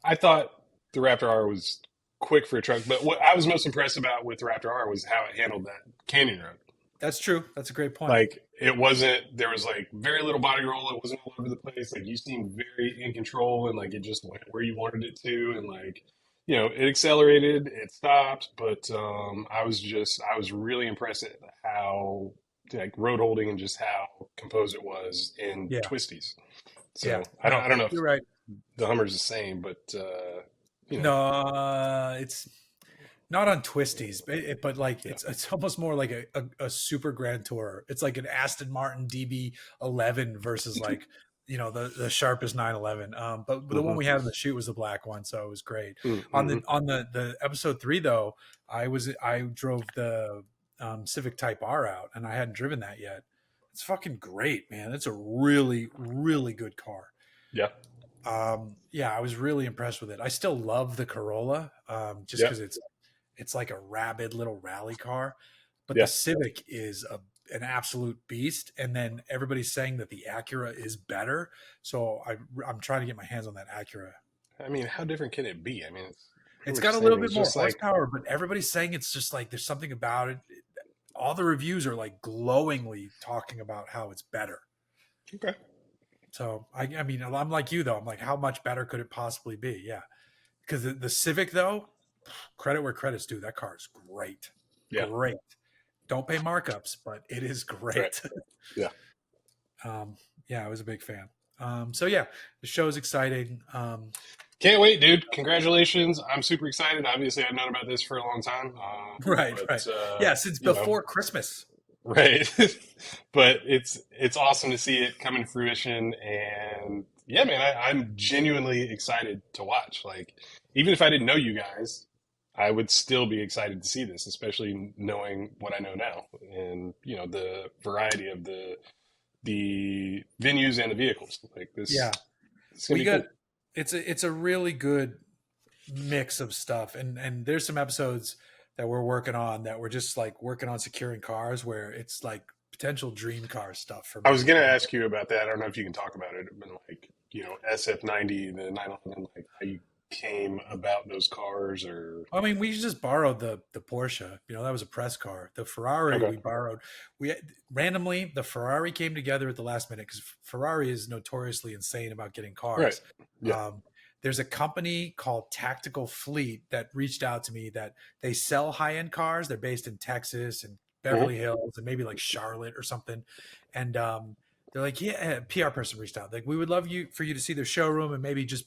I thought the Raptor R was quick for a truck, but what I was most impressed about with the Raptor R was how it handled that canyon road. That's true. That's a great point. Like it wasn't, there was like very little body roll. It wasn't all over the place. Like you seemed very in control and like it just went where you wanted it to. And like, it accelerated, it stopped, but I was really impressed at how like road holding and just how composed it was in Yeah. twisties. Yeah. So I don't know if You're right. the Hummer's the same, but No, it's not on twisties, but like yeah. it's almost more like a super grand tour. It's like an Aston Martin DB11 versus like the sharpest 911. But the one Mm-hmm. we had in the shoot was the black one, so it was great. On Mm-hmm. the episode 3 though, I drove the Civic Type R out, and I hadn't driven that yet. It's fucking great, man. It's a really really good car. Yeah. Yeah, I was really impressed with it. I still love the Corolla, just Yeah. because it's like a rabid little rally car, but the Yeah. Civic is an absolute beast. And then everybody's saying that the Acura is better, so I'm trying to get my hands on that Acura. I mean, how different can it be? I mean, it's pretty It's much got a the same little thing. bit It's more just like, horsepower, but everybody's saying it's just like there's something about it. All the reviews are like glowingly talking about how it's better. okay. So I mean, I'm like you though. I'm like, how much better could it possibly be? Yeah, because the Civic though, credit where credit's due. That car is great, Yeah. great. Don't pay markups, but it is great. Right. Yeah. Yeah, I was a big fan. So yeah, the show is exciting. Can't wait, dude. Congratulations. I'm super excited. Obviously, I've known about this for a long time. Right, right. But, Yeah, since before Christmas. right. But it's awesome to see it come to fruition. And yeah, man, I'm genuinely excited to watch. Like, even if I didn't know you guys, I would still be excited to see this, especially knowing what I know now and, the variety of the venues and the vehicles. Like this, Yeah, it's gonna we be got cool. it's a really good mix of stuff, and there's some episodes that we're working on that we're just like working on securing cars where it's like potential dream car stuff for I me. was gonna ask you about that. I don't know if you can talk about it, but like, SF90, the 911, like how you came about those cars or I mean, we just borrowed the Porsche. That was a press car. The Ferrari okay. we borrowed. We randomly the Ferrari came together at the last minute because Ferrari is notoriously insane about getting Right. cars. Yeah. There's a company called Tactical Fleet that reached out to me that they sell high end cars. They're based in Texas and Beverly Hills and maybe like Charlotte or something. And they're like, yeah, a PR person reached out. Like, we would love for you to see their showroom and maybe just,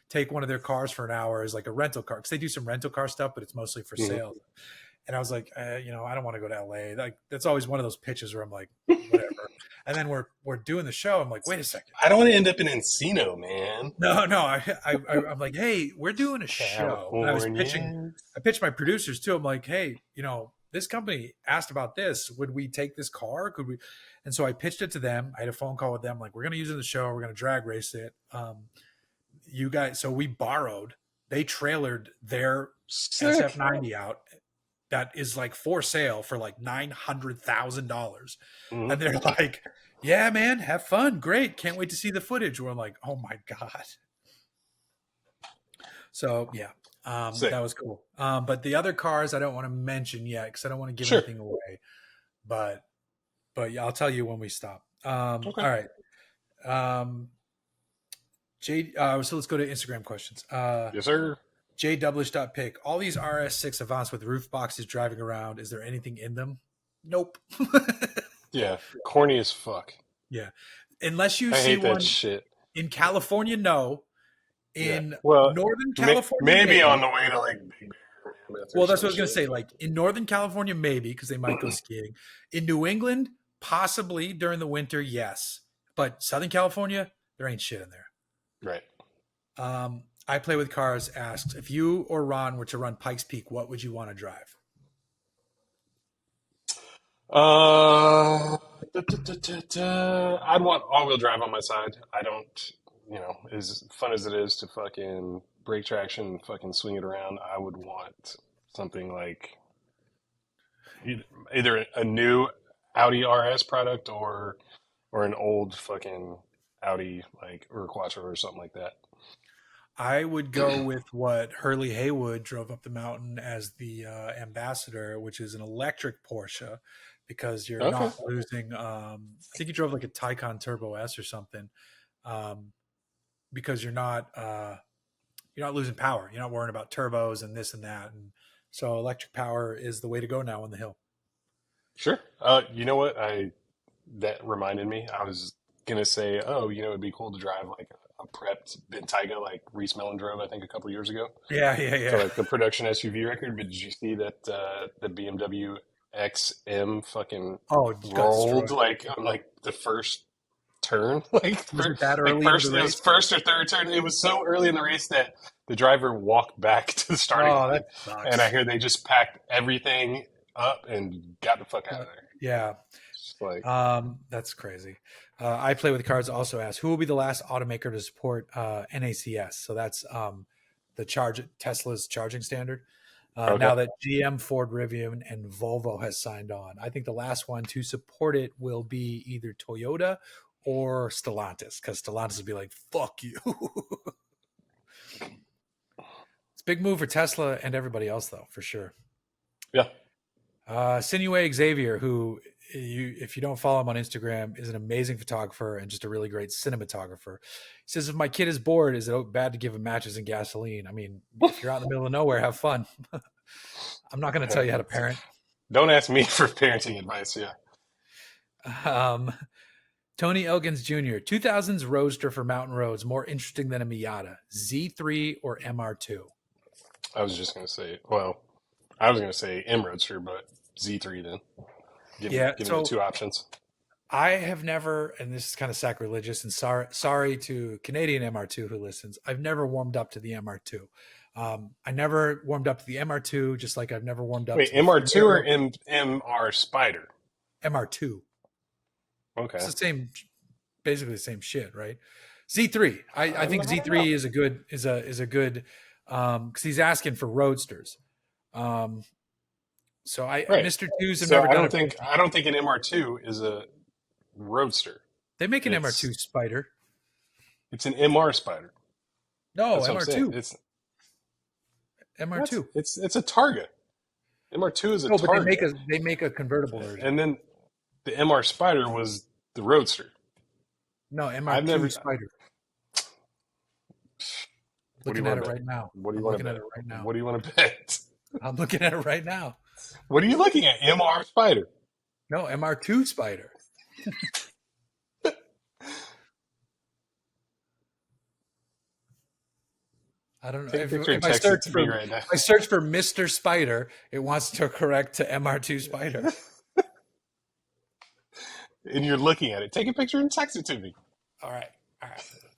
take one of their cars for an hour as like a rental car. Cause they do some rental car stuff, but it's mostly for sale. And I was like, I don't want to go to LA. Like, that's always one of those pitches where I'm like, whatever. And then we're doing the show. I'm like, wait a second. I don't want to end up in Encino, man. No. I'm like, hey, we're doing a show. And I pitched my producers too. I'm like, hey, this company asked about this. Would we take this car? Could we? And so I pitched it to them. I had a phone call with them. Like, we're going to use it in the show. We're going to drag race it. You guys. So we borrowed they trailered their Sick. SF90 out that is like for sale for like $900,000. Mhm. And they're like, yeah, man, have fun. Great. Can't wait to see the footage. We're like, oh my God. So yeah, Sick. that was cool. But the other cars I don't want to mention yet because I don't want to give Sure. anything away. But yeah, I'll tell you when we stop. Okay. All right. J. So let's go to Instagram questions. Yes, sir. JWish.pick. All these RS6 Avants with roof boxes driving around. Is there anything in them? Nope. Yeah. Corny as fuck. Yeah. Unless you I see hate that one shit. in California, no. Yeah. In Well, Northern California, maybe on maybe. the way to like Big Bear or Mammoth or Well, that's some what I was going to shit. say. Like in Northern California, maybe because they might go skiing. In New England, possibly during the winter, yes. But Southern California, there ain't shit in there. Right. I Play with Cars asks, if you or Ron were to run Pikes Peak, what would you want to drive? Uh, I'd want all-wheel drive on my side. I don't, as fun as it is to fucking brake traction and fucking swing it around, I would want something like either a new Audi RS product or an old fucking Audi like or Quattro or something like that. I would go with what Hurley Haywood drove up the mountain as the ambassador, which is an electric Porsche, because you're Okay. not losing. I think he drove like a Taycan Turbo S or something, because you're not losing power. You're not worrying about turbos and this and that, and so electric power is the way to go now on the hill. Sure. You know what? That reminded me. I was gonna say, oh, it'd be cool to drive like a prepped Bentayga like Reese Mellon drove, I think, a couple years ago Yeah, yeah, for yeah. like the production SUV record. But did you see that the BMW XM fucking Oh, it got rolled destroyed. like on like the first turn, like Was it that early into the first it was race? first or third turn. It was so early in the race that the driver walked back to the starting Oh, line, that and I sucks. hear they just packed everything up and got the fuck out of there. Yeah, Just like, that's crazy. I Play with Cards also asked, who will be the last automaker to support NACS? So that's Tesla's charging standard. okay, Now that GM, Ford, Rivian, and Volvo has signed on, I think the last one to support it will be either Toyota or Stellantis, because Stellantis will be like, "Fuck you." It's a big move for Tesla and everybody else, though, for sure. yeah. Sinue Xavier, who if you don't follow him on Instagram, is an amazing photographer and just a really great cinematographer. He says, if my kid is bored, is it bad to give him matches and gasoline? I mean, if you're out in the middle of nowhere, have fun. I'm not going to tell you how to parent. Don't ask me for parenting advice. Yeah. Tony Elgins Jr., 2000s Roadster for mountain roads, more interesting than a Miata, Z3 or MR2? I was just going to say, well, I was going to say M Roadster, but Z3 then. Give me the two options. I have never, and this is kind of sacrilegious, and sorry to Canadian MR2 who listens, I've never warmed up to the MR2. I never warmed up to the MR2, just like I've never warmed up Wait, to the MR2 or MR Spider? MR2. Okay. It's the same, basically the same shit, right? Z3. I think Z3 is a good because he's asking for roadsters. So Right. Mr. Twos have So never I done don't it. think an MR2 is a roadster. They make an It's MR2 Spider. it's an MR Spider. No, That's what I'm saying. MR2. It's MR2. it's a Targa. MR2 is a No, but Targa. they make a convertible version. And then the MR Spider was the roadster. No, I've MR2 never. Spider. What do you Looking at want it to bet? right now. What do you I'm want looking to at bet? it right now. What do you want to bet? I'm looking at it right now. What are you looking at? MR Spider. No, MR2 Spider. I don't know. Take a picture and If I text it search to for me right now. if I search for Mr. Spider, it wants to correct to MR2 Spider. And you're looking at it. Take a picture and text it to me. All right.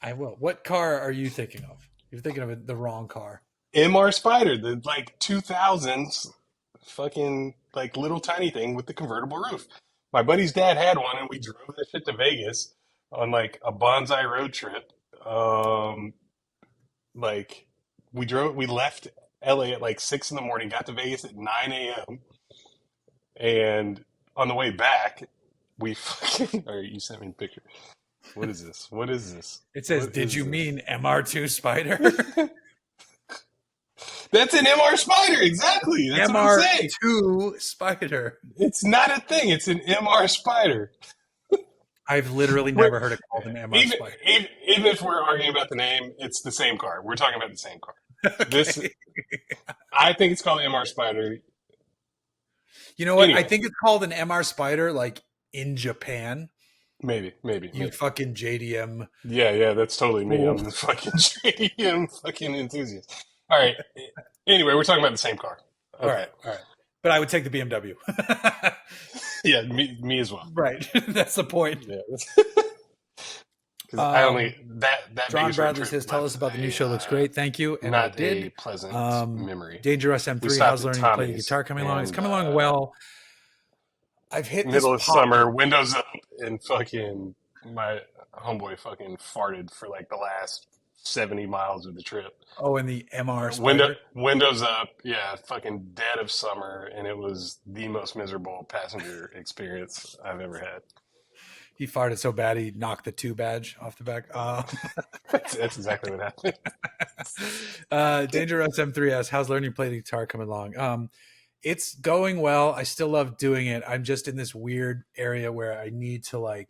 I will. What car are you thinking of? You're thinking of the wrong car. MR Spider, the like 2000s fucking like little tiny thing with the convertible roof. My buddy's dad had one, and we drove that shit to Vegas on like a bonsai road trip. Like We left LA at like 6 in the morning, got to Vegas at 9 a.m. And on the way back, we fucking. All right, you sent me a picture. What is this? What is this? It says, What "Did is you this? mean MR2 Spider?" That's an MR Spider, exactly. That's what I'm saying. MR2 Spider. It's not a thing. It's an MR Spider. I've literally We're, never heard it called an MR even, Spider. even if we're arguing about the name, it's the same car. We're talking about the same car. This, Okay. I think it's called MR Spider. You know what? I Anyway, think it's called an MR Spider, like in Japan. maybe. You fucking JDM. Yeah, that's totally me. Cool. I'm the fucking JDM fucking enthusiast. All right. Anyway, we're talking about the same car. Okay. All right. But I would take the BMW. Yeah, me as well. Right. That's the point. Yeah. Because I only that John Vegas road Bradley trip says, "Tell us about the new show. Looks great. Thank you." And I not a did. pleasant memory. Dangerous We M3. stopped How's at learning to play the Tommy's guitar coming along? It's and coming along well. I've hit this middle of pop. summer, windows up, and fucking my homeboy fucking farted for like the last 70 miles of the trip. Oh, and the MR Spider. Windows up, yeah, fucking dead of summer, and it was the most miserable passenger experience I've ever had. He farted so bad he knocked the 2 badge off the back. That's exactly what happened. Dangerous M3 asks, "How's learning to play the guitar coming along?" It's going well. I still love doing it. I'm just in this weird area where I need to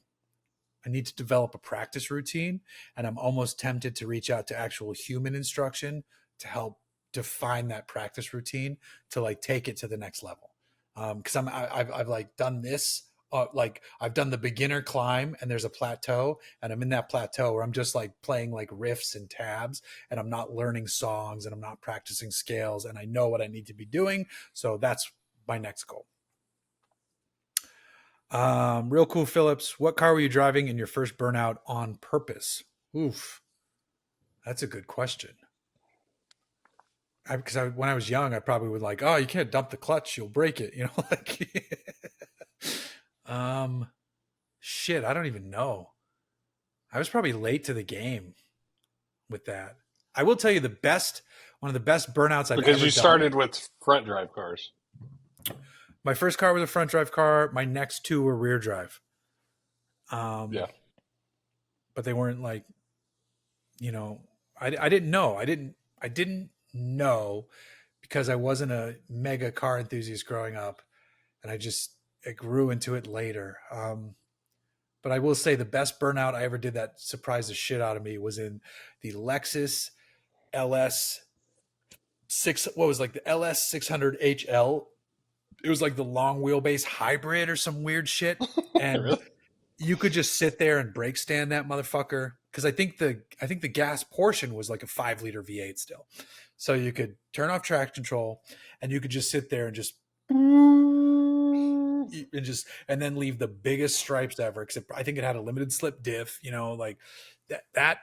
develop a practice routine, and I'm almost tempted to reach out to actual human instruction to help define that practice routine to like take it to the next level. Because I've like done this. Like I've done the beginner climb and there's a plateau and I'm in that plateau where I'm just like playing like riffs and tabs and I'm not learning songs and I'm not practicing scales and I know what I need to be doing. So that's my next goal. Real Cool Phillips, what car were you driving in your first burnout on purpose? Oof. That's a good question. Because when I was young, I probably would like, oh, you can't dump the clutch, you'll break it. You know, like shit, I don't even know. I was probably late to the game with that. I will tell you one of the best burnouts I've Because ever you done. started with front drive cars. My first car was a front drive car. My next 2 were rear drive. Yeah. But they weren't like, you know, I didn't know. I didn't know because I wasn't a mega car enthusiast growing up. And I grew into it later. But I will say the best burnout I ever did that surprised the shit out of me was in the Lexus LS the LS 600 HL. It was like the long wheelbase hybrid or some weird shit. And Really? you could just sit there and brake stand that motherfucker. Cause I think the gas portion was like a 5-liter V8 still. So you could turn off traction control and you could just sit there and then leave the biggest stripes ever. Except I think it had a limited slip diff, you know, like that.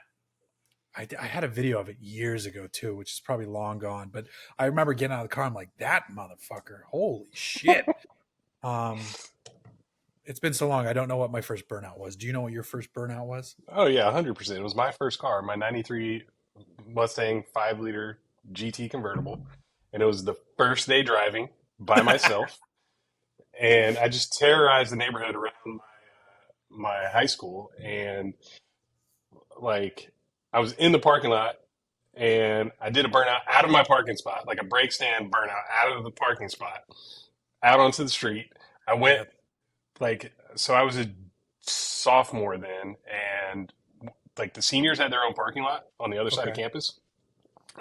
I had a video of it years ago too, which is probably long gone. But I remember getting out of the car. I'm like, that motherfucker! Holy shit! It's been so long. I don't know what my first burnout was. Do you know what your first burnout was? Oh, yeah, 100%. It was my first car, my 93 Mustang 5-liter GT convertible. And it was the first day driving by myself. And I just terrorized the neighborhood around my high school. And like, I was in the parking lot and I did a burnout out of my parking spot, like a brake stand burnout out of the parking spot, out onto the street. I went so I was a sophomore then, and like the seniors had their own parking lot on the other side of campus.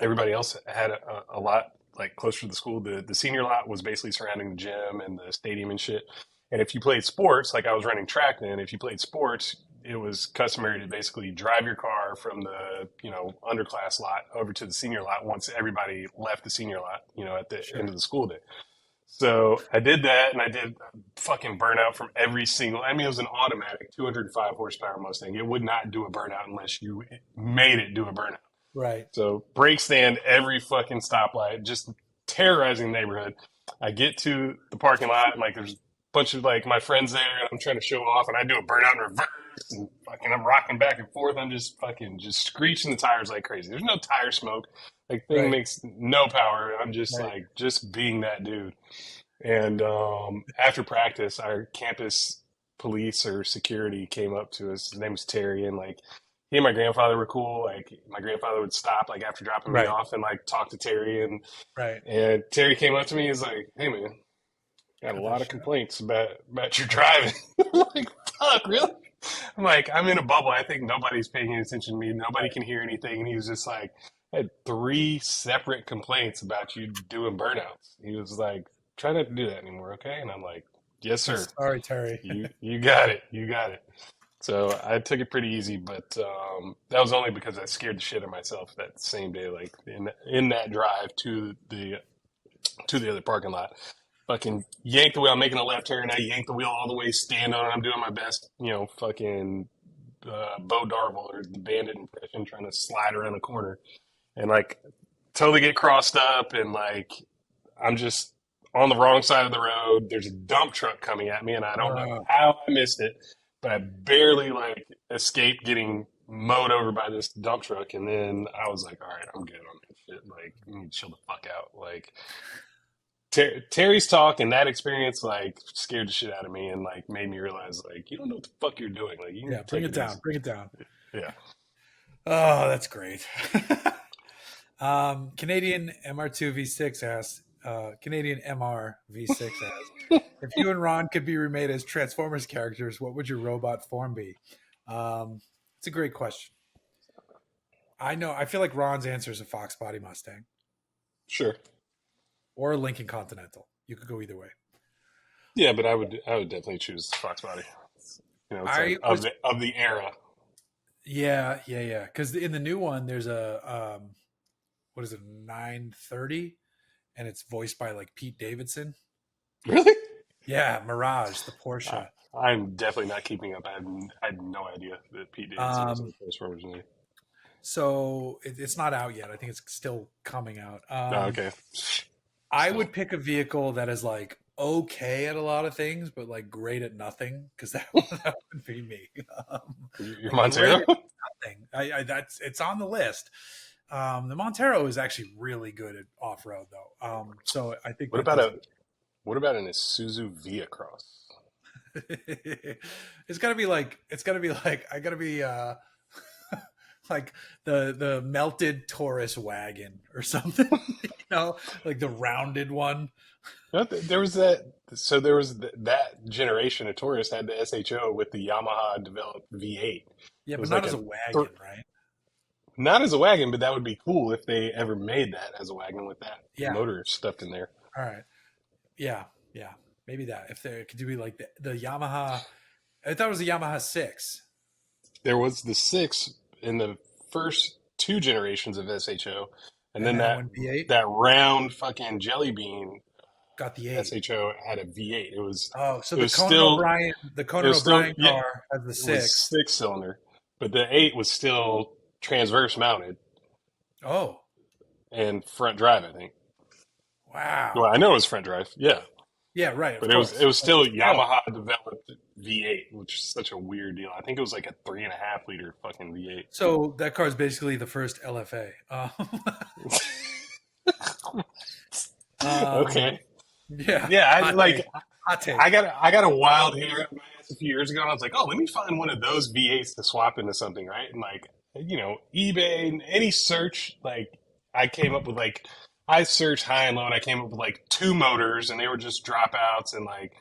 Everybody else had a lot like closer to the school. The senior lot was basically surrounding the gym and the stadium and shit. And if you played sports, like I was running track then, if you played sports, it was customary to basically drive your car from the, underclass lot over to the senior lot once everybody left the senior lot, at the end of the school day. So I did that, and I did fucking burnout from every single. I mean, it was an automatic 205 horsepower Mustang. It would not do a burnout unless you made it do a burnout. Right. So brake stand every fucking stoplight, just terrorizing the neighborhood. I get to the parking lot, and like there's a bunch of like my friends there, and I'm trying to show off, and I do a burnout in reverse, Hooniverse and fucking I'm rocking back and forth. I'm just screeching the tires like crazy. There's no tire smoke. Like thing Right. makes no power. I'm just Right. like just being that dude. And after practice, our campus police or security came up to us. His name was Terry, and like he and my grandfather were cool. Like my grandfather would stop like after dropping me Right. off and like talk to Terry, Right. and Terry came up to me. He's like, "Hey man, got a Cut that lot of shit out. complaints about your driving." I'm like, "Fuck, really?" I'm like, I'm in a bubble. I think nobody's paying any attention to me. Nobody Right. can hear anything. And he was just like, I had three separate complaints about you doing burnouts. He was like, try not to do that anymore, okay? And I'm like, yes, sir. Sorry, Terry. You got it. You got it. So I took it pretty easy, but that was only because I scared the shit out of myself that same day, like in that drive to the other parking lot. Fucking yanked the wheel. I'm making a left turn. I yanked the wheel all the way, stand on it. I'm doing my best, fucking Bo Darvel or the bandit impression, trying to slide around the corner and like totally get crossed up. And like, I'm just on the wrong side of the road. There's a dump truck coming at me, and I don't know Uh, how I missed it, but I barely like escaped getting mowed over by this dump truck. And then I was like, all right, I'm good on that shit. Like, you need to chill the fuck out. Like, Terry's talk and that experience like scared the shit out of me and like made me realize like you don't know what the fuck you're doing. Like you need yeah. to Bring take it it down. easy. Bring it down. Yeah. Oh, that's great. Canadian MR2 V6 asks, Canadian MR V6 asks, if you and Ron could be remade as Transformers characters, what would your robot form be? It's a great question. I know. I feel like Ron's answer is a Fox Body Mustang Sure. or a Lincoln Continental. You could go either way. Yeah, but I would definitely choose Fox Body. It's I like was, of the era. yeah. Because in the new one, there's a what is it, 930, and it's voiced by like Pete Davidson. Really? Yeah, Mirage, the I, Porsche. I'm definitely not keeping up. I had no idea that Pete Davidson was in Um, the Transformers movie. so it's not out yet. I think it's still coming out. Oh, okay. I Still, would pick a vehicle that is like okay at a lot of things, but like great at nothing, because that would be me. your Like great Montero. at nothing. That's it's on the list. The Montero is actually really good at off road though. So I think What that about does. what about an Isuzu Via Cross? It's gotta be like I gotta be like the melted Taurus wagon or something, like the rounded one. No, there was that. So there was that generation of Taurus had the SHO with the Yamaha developed V8. Yeah, It but was not like as a a wagon, right? not as a wagon, but that would be cool if they ever made that as a wagon with that Yeah. motor stuffed in there. All right. Yeah. Maybe that if they could do like the Yamaha. I thought it was a Yamaha 6, There was the six in the first two generations of SHO, and and then then it that went V8. that round fucking jelly bean Got the 8. SHO had a V8. Oh, so It was still The it Conan was still O'Brien yeah, car has the it was 6. six cylinder, but the eight was still transverse mounted Oh, and front drive, I think. Well, wow. I know it was front drive, yeah, Yeah, right. Of but it course. was But still still. Yamaha developed V8, which is such a weird deal. I think it was like a 3.5 liter fucking V8. So that car is basically the first LFA. Um, Okay, yeah. yeah, I Hot like take. Hot take. I got a wild hair up my ass a few years ago, and I was like, oh, let me find one of those V8s to swap into something, right? And like, eBay and any search, like, I came up with like, I searched high and low, and I came up with like two motors, and they were just dropouts, and like,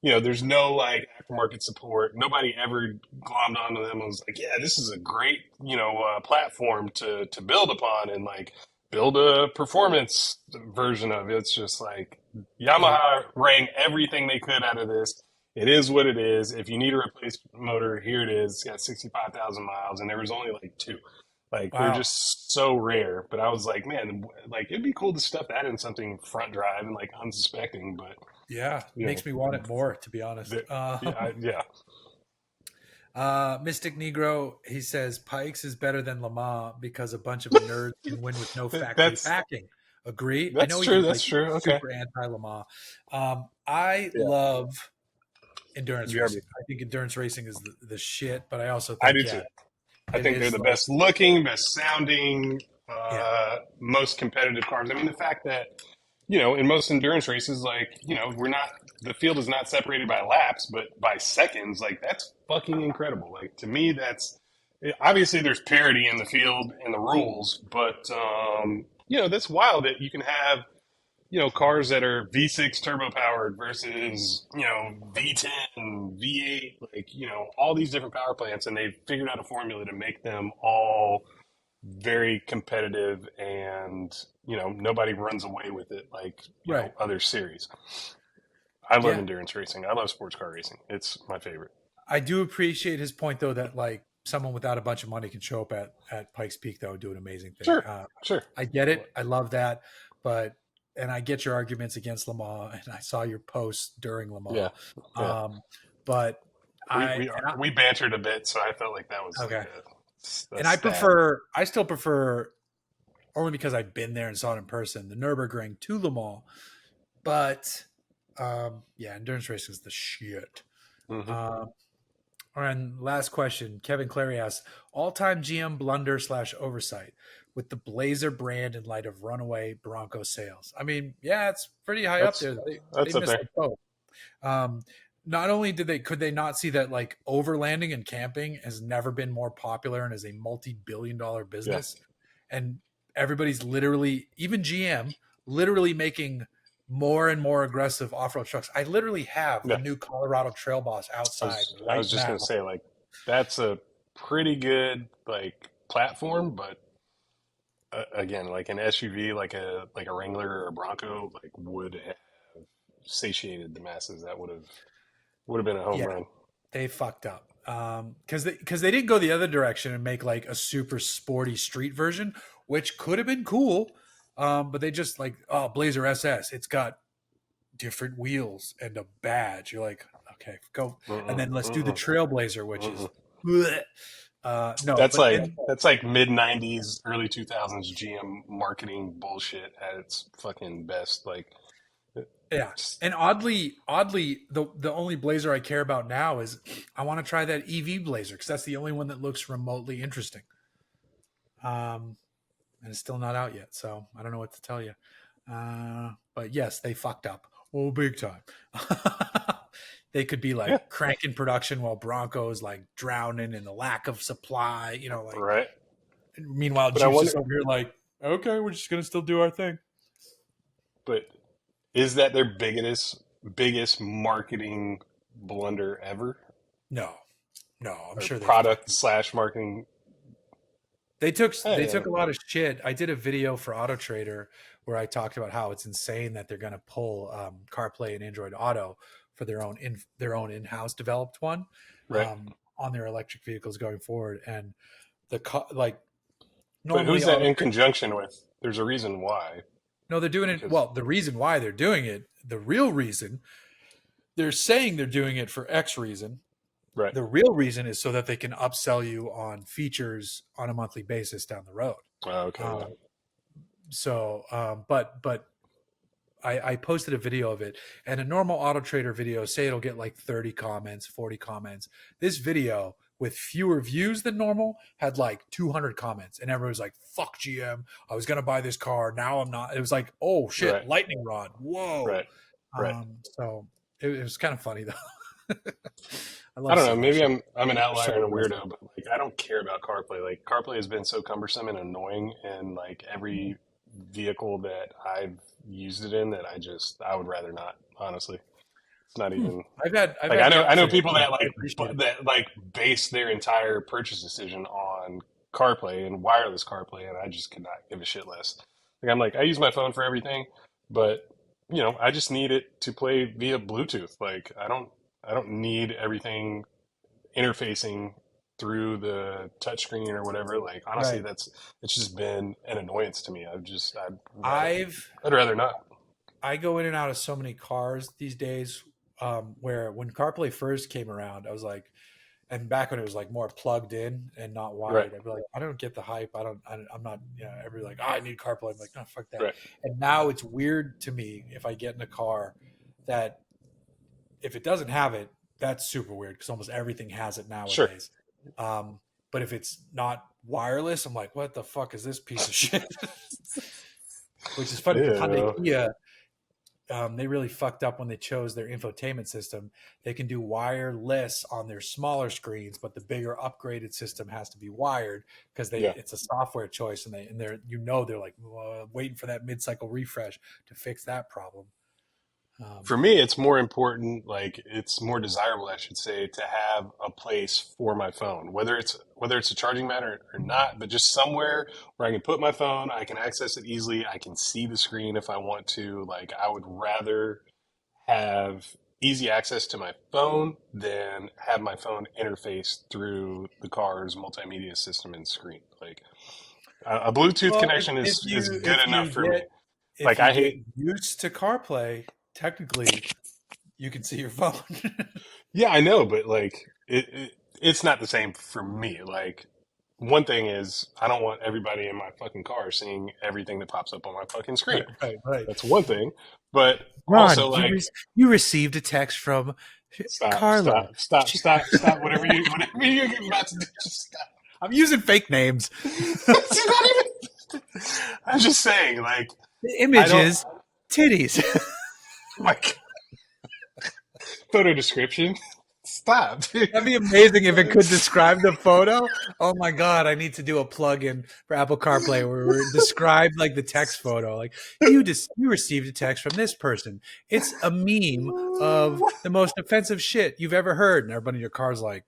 there's no like aftermarket support. Nobody ever glommed onto them. I was like, yeah, this is a great, platform to build upon, and like build a performance version of it. It's just like Yeah. Yamaha wrang everything they could out of this. It is what it is. If you need a replacement motor, here it is. It's got 65,000 miles, and there was only like two. Like they're Wow. just so rare. But I was like, man, like it'd be cool to stuff that in something front drive and like unsuspecting. But Yeah. you know, Makes me want it more, to be honest. the, yeah. Mystic Negro, he says Pikes is better than Lamar because a bunch of nerds can win with no factory That's backing. Agree? I that's know true. he's That's like true. Okay. super anti Lamar. I Yeah. love endurance BRB. racing. I think endurance racing is the shit, but I also I think, do yeah, too. I it think they're is the like, best looking, best sounding, yeah, most competitive cars. I mean, the fact that, in most endurance races, like, the field is not separated by laps, but by seconds. Like, that's fucking incredible. Like, to me, obviously there's parity in the field and the rules, but, that's wild that you can have, cars that are V6 turbo powered versus, V10, V8, like, all these different power plants, and they've figured out a formula to make them all very competitive, and, nobody runs away with it like, right. other series. I love Yeah. endurance racing. I love sports car racing. It's my favorite. I do appreciate his point though, that like someone without a bunch of money can show up at Pikes Peak though and do an amazing thing. Sure, sure. I get it. I love that, but and I get your arguments against Le Mans, and I saw your posts during Le Mans. Yeah, yeah. But We I we and I we bantered a bit, so I felt like that was like okay, a and I stab. still prefer, only because I've been there and saw it in person, the Nurburgring to Le Mans. But yeah, endurance racing is the shit. Hmm. Um, And last question, Kevin Clary asks, all-time GM blunder / oversight with the Blazer brand in light of runaway Bronco sales. I mean, yeah, it's pretty high up That's there. They that's up missed there. the boat. Not only could they not see that like overlanding and camping has never been more popular and is a multi-billion-dollar Yeah, business, and everybody's literally, even GM, literally making more and more aggressive off-road trucks. I literally have the yeah. new Colorado Trail Boss I outside was I right was just now. gonna say, like, that's a pretty good like platform, but again, like an SUV, like a Wrangler or a Bronco, like would have satiated the masses. That would have been a home Yeah, run. they fucked up because they didn't go the other direction and make like a super sporty street version, which could have been cool. But they just like, oh, Blazer SS, it's got different wheels and a badge. You're like, okay, go, and Mm-mm, then let's do the mm-mm, Trailblazer, which is mm-mm. bleh. No, That's but like and that's like mid '90s, early 2000s GM marketing bullshit at its fucking best. Like, yeah, just, and oddly, the only Blazer I care about now is I want to try that EV Blazer because that's the only one that looks remotely interesting. Um, and it's still not out yet. So I don't know what to tell you. But yes, they fucked up. Oh, big time. They could be yeah, like cranking production while Broncos like drowning in the lack of supply. Like right. meanwhile, But I Juice wonder, is over here like, okay, we're just gonna still do our thing. but is that their biggest marketing blunder ever? No, no, I'm Or sure they product fucked. slash marketing? They Yeah, took a lot of shit. I did a video for Auto Trader where I talked about how it's insane that they're going to pull CarPlay and Android Auto for their own in-house developed one right. on their electric vehicles going forward. And like But normally who's that Auto in Trader, conjunction with? There's a reason why. no, they're doing it. Because Well, the reason why they're doing it, the real reason, they're saying they're doing it for X reason. right. The real reason is so that they can upsell you on features on a monthly basis down the road. Okay, yeah. Um, but I posted a video of it, and a normal Auto Trader video, say it'll get like 30 comments, 40 comments. This video with fewer views than normal had like 200 comments, and everyone was like, fuck GM. I was going to buy this car. Now I'm not. It was like, oh shit, Right, lightning rod. Whoa. right, right. So it was kind of funny though. I I love don't know. seeing that Maybe shit. I'm an outlier So and a aggressive. weirdo, but like I don't care about CarPlay. Like CarPlay has been so cumbersome and annoying, and like every vehicle that I've used it in, that I would rather not. Honestly, it's not Hmm. even I've like had the I know opposite. people that I like appreciate it. base their entire purchase decision on CarPlay and wireless CarPlay, and I just could not give a shit less. Like I'm like I use my phone for everything, but I just need it to play via Bluetooth. Like I don't need everything interfacing through the touchscreen or whatever. Like honestly, Right. it's just been an annoyance to me. I've I'd rather not. I go in and out of so many cars these days. Where when CarPlay first came around, I was like, and back when it was like more plugged in and not Right, wired, I'd be like, I don't get the hype. I'm not, everybody like, oh, I need CarPlay. I'm like, no, fuck that. right, And now it's weird to me if I get in a car that if it doesn't have it, That's super weird because almost everything has it Sure. nowadays. Um, but if it's not wireless, I'm like, what the fuck is this piece of shit? Which is funny because Hyundai Yeah. Kia, they really fucked up when they chose their infotainment system. They can do wireless on their smaller screens, but the bigger upgraded system has to be wired because Yeah. it's a software choice, and they're they're like waiting for that mid cycle refresh to fix that problem. For me, it's more important, like it's more desirable, I should say, to have a place for my phone, whether it's a charging mat or not, but just somewhere where I can put my phone, I can access it easily, I can see the screen if I want to. Like I would rather have easy access to my phone than have my phone interface through the car's multimedia system and screen. Like a Bluetooth Well, connection is good if enough you for me. get Like if you I get hate used to CarPlay, technically you can see your phone. Yeah, I know, but like it's not the same for me. Like one thing is I don't want everybody in my fucking car seeing everything that pops up on my fucking screen. Right, right, right. That's one thing. But Ron, also like you received a text from stop, Carla. stop, stop, stop, stop, whatever you're about to do, just stop. I'm using fake names. It's not even I'm just saying, like The I image don't is titties. like photo description. Stop, dude. That'd be amazing if it could describe the photo. Oh my god, I need to do a plug-in for Apple CarPlay where we describe like the text photo. Like you received a text from this person. It's a meme of the most offensive shit you've ever heard, and everybody in your car's like,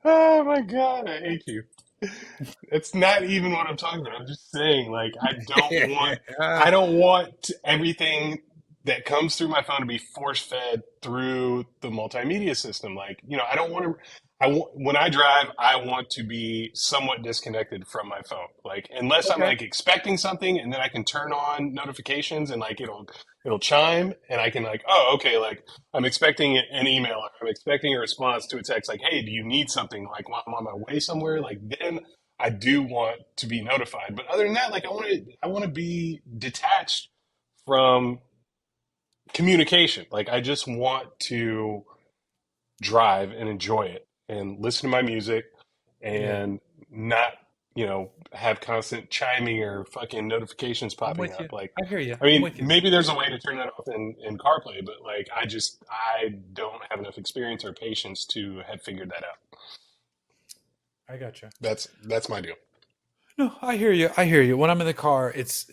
Oh my God, I hate you. It's not even what I'm talking about. I'm just saying, like, I don't want everything that comes through my phone to be force fed through the multimedia system. Like, I don't want to, when I drive, I want to be somewhat disconnected from my phone. Like, unless I'm okay, like expecting something and then I can turn on notifications and like it'll chime and I can like, oh, okay, like I'm expecting an email or I'm expecting a response to a text like, hey, do you need something like while I'm on my way somewhere? Like, then I do want to be notified. But other than that, like I want to be detached from communication. Like I just want to drive and enjoy it and listen to my music yeah, and not, have constant chiming or fucking notifications I'm popping with up. you. Like, I hear you. I I'm mean, with you. maybe there's a way to turn that off in CarPlay, but like I don't have enough experience or patience to have figured that out. I gotcha. That's my deal. No, I hear you. I hear you. When I'm in the car, it's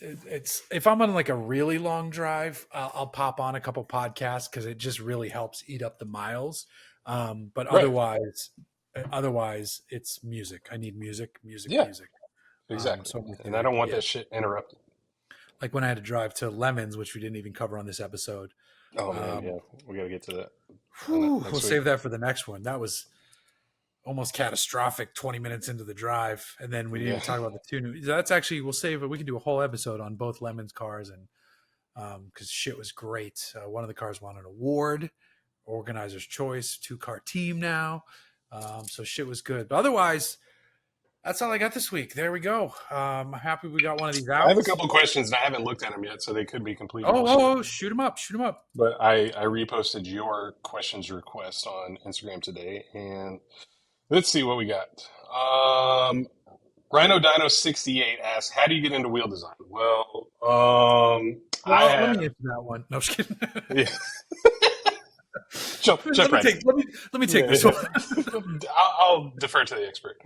if I'm on like a really long drive, I'll pop on a couple podcasts because it just really helps eat up the miles. But Right. otherwise, it's music. I need music, music, Yeah, music. exactly. So I'm with And I you. don't want Yeah, that shit interrupted. like when I had to drive to Lemons, which we didn't even cover on this episode. Oh man, Um, yeah, we got to get to that we'll next week. save that for the next one. That was almost catastrophic 20 minutes into the drive, and then we didn't Yeah. even talk about the two new. That's actually we'll save it. We can do a whole episode on both Lemons cars, and because shit was great. One of the cars won an award, organizer's choice, 2-car team now. So shit was good. But otherwise, that's all I got this week. There we go. I'm happy we got one of these I have out. a couple questions and I haven't looked at them yet, so they could be complete Oh, bullshit. shoot them up, shoot them up. But I reposted your questions request on Instagram today, and let's see what we got. Rhino Dino 68 asks, "How do you get into wheel design?" Well, I Well, let me have. answer that one. No, I'm just kidding. Yeah, jump right in. Let me take Yeah, this one. I'll defer to the expert.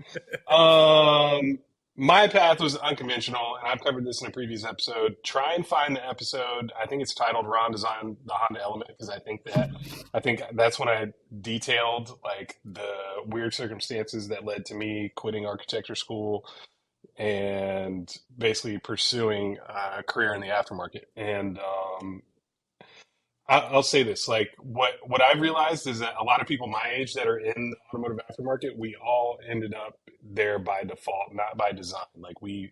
My path was unconventional, and I've covered this in a previous episode. Try and find the episode. I think it's titled "Ron Design the Honda Element" because I think that's when I detailed like the weird circumstances that led to me quitting architecture school and basically pursuing a career in the aftermarket. And I'll say this: like what I've realized is that a lot of people my age that are in the automotive aftermarket, we all ended up there by default, not by design. Like we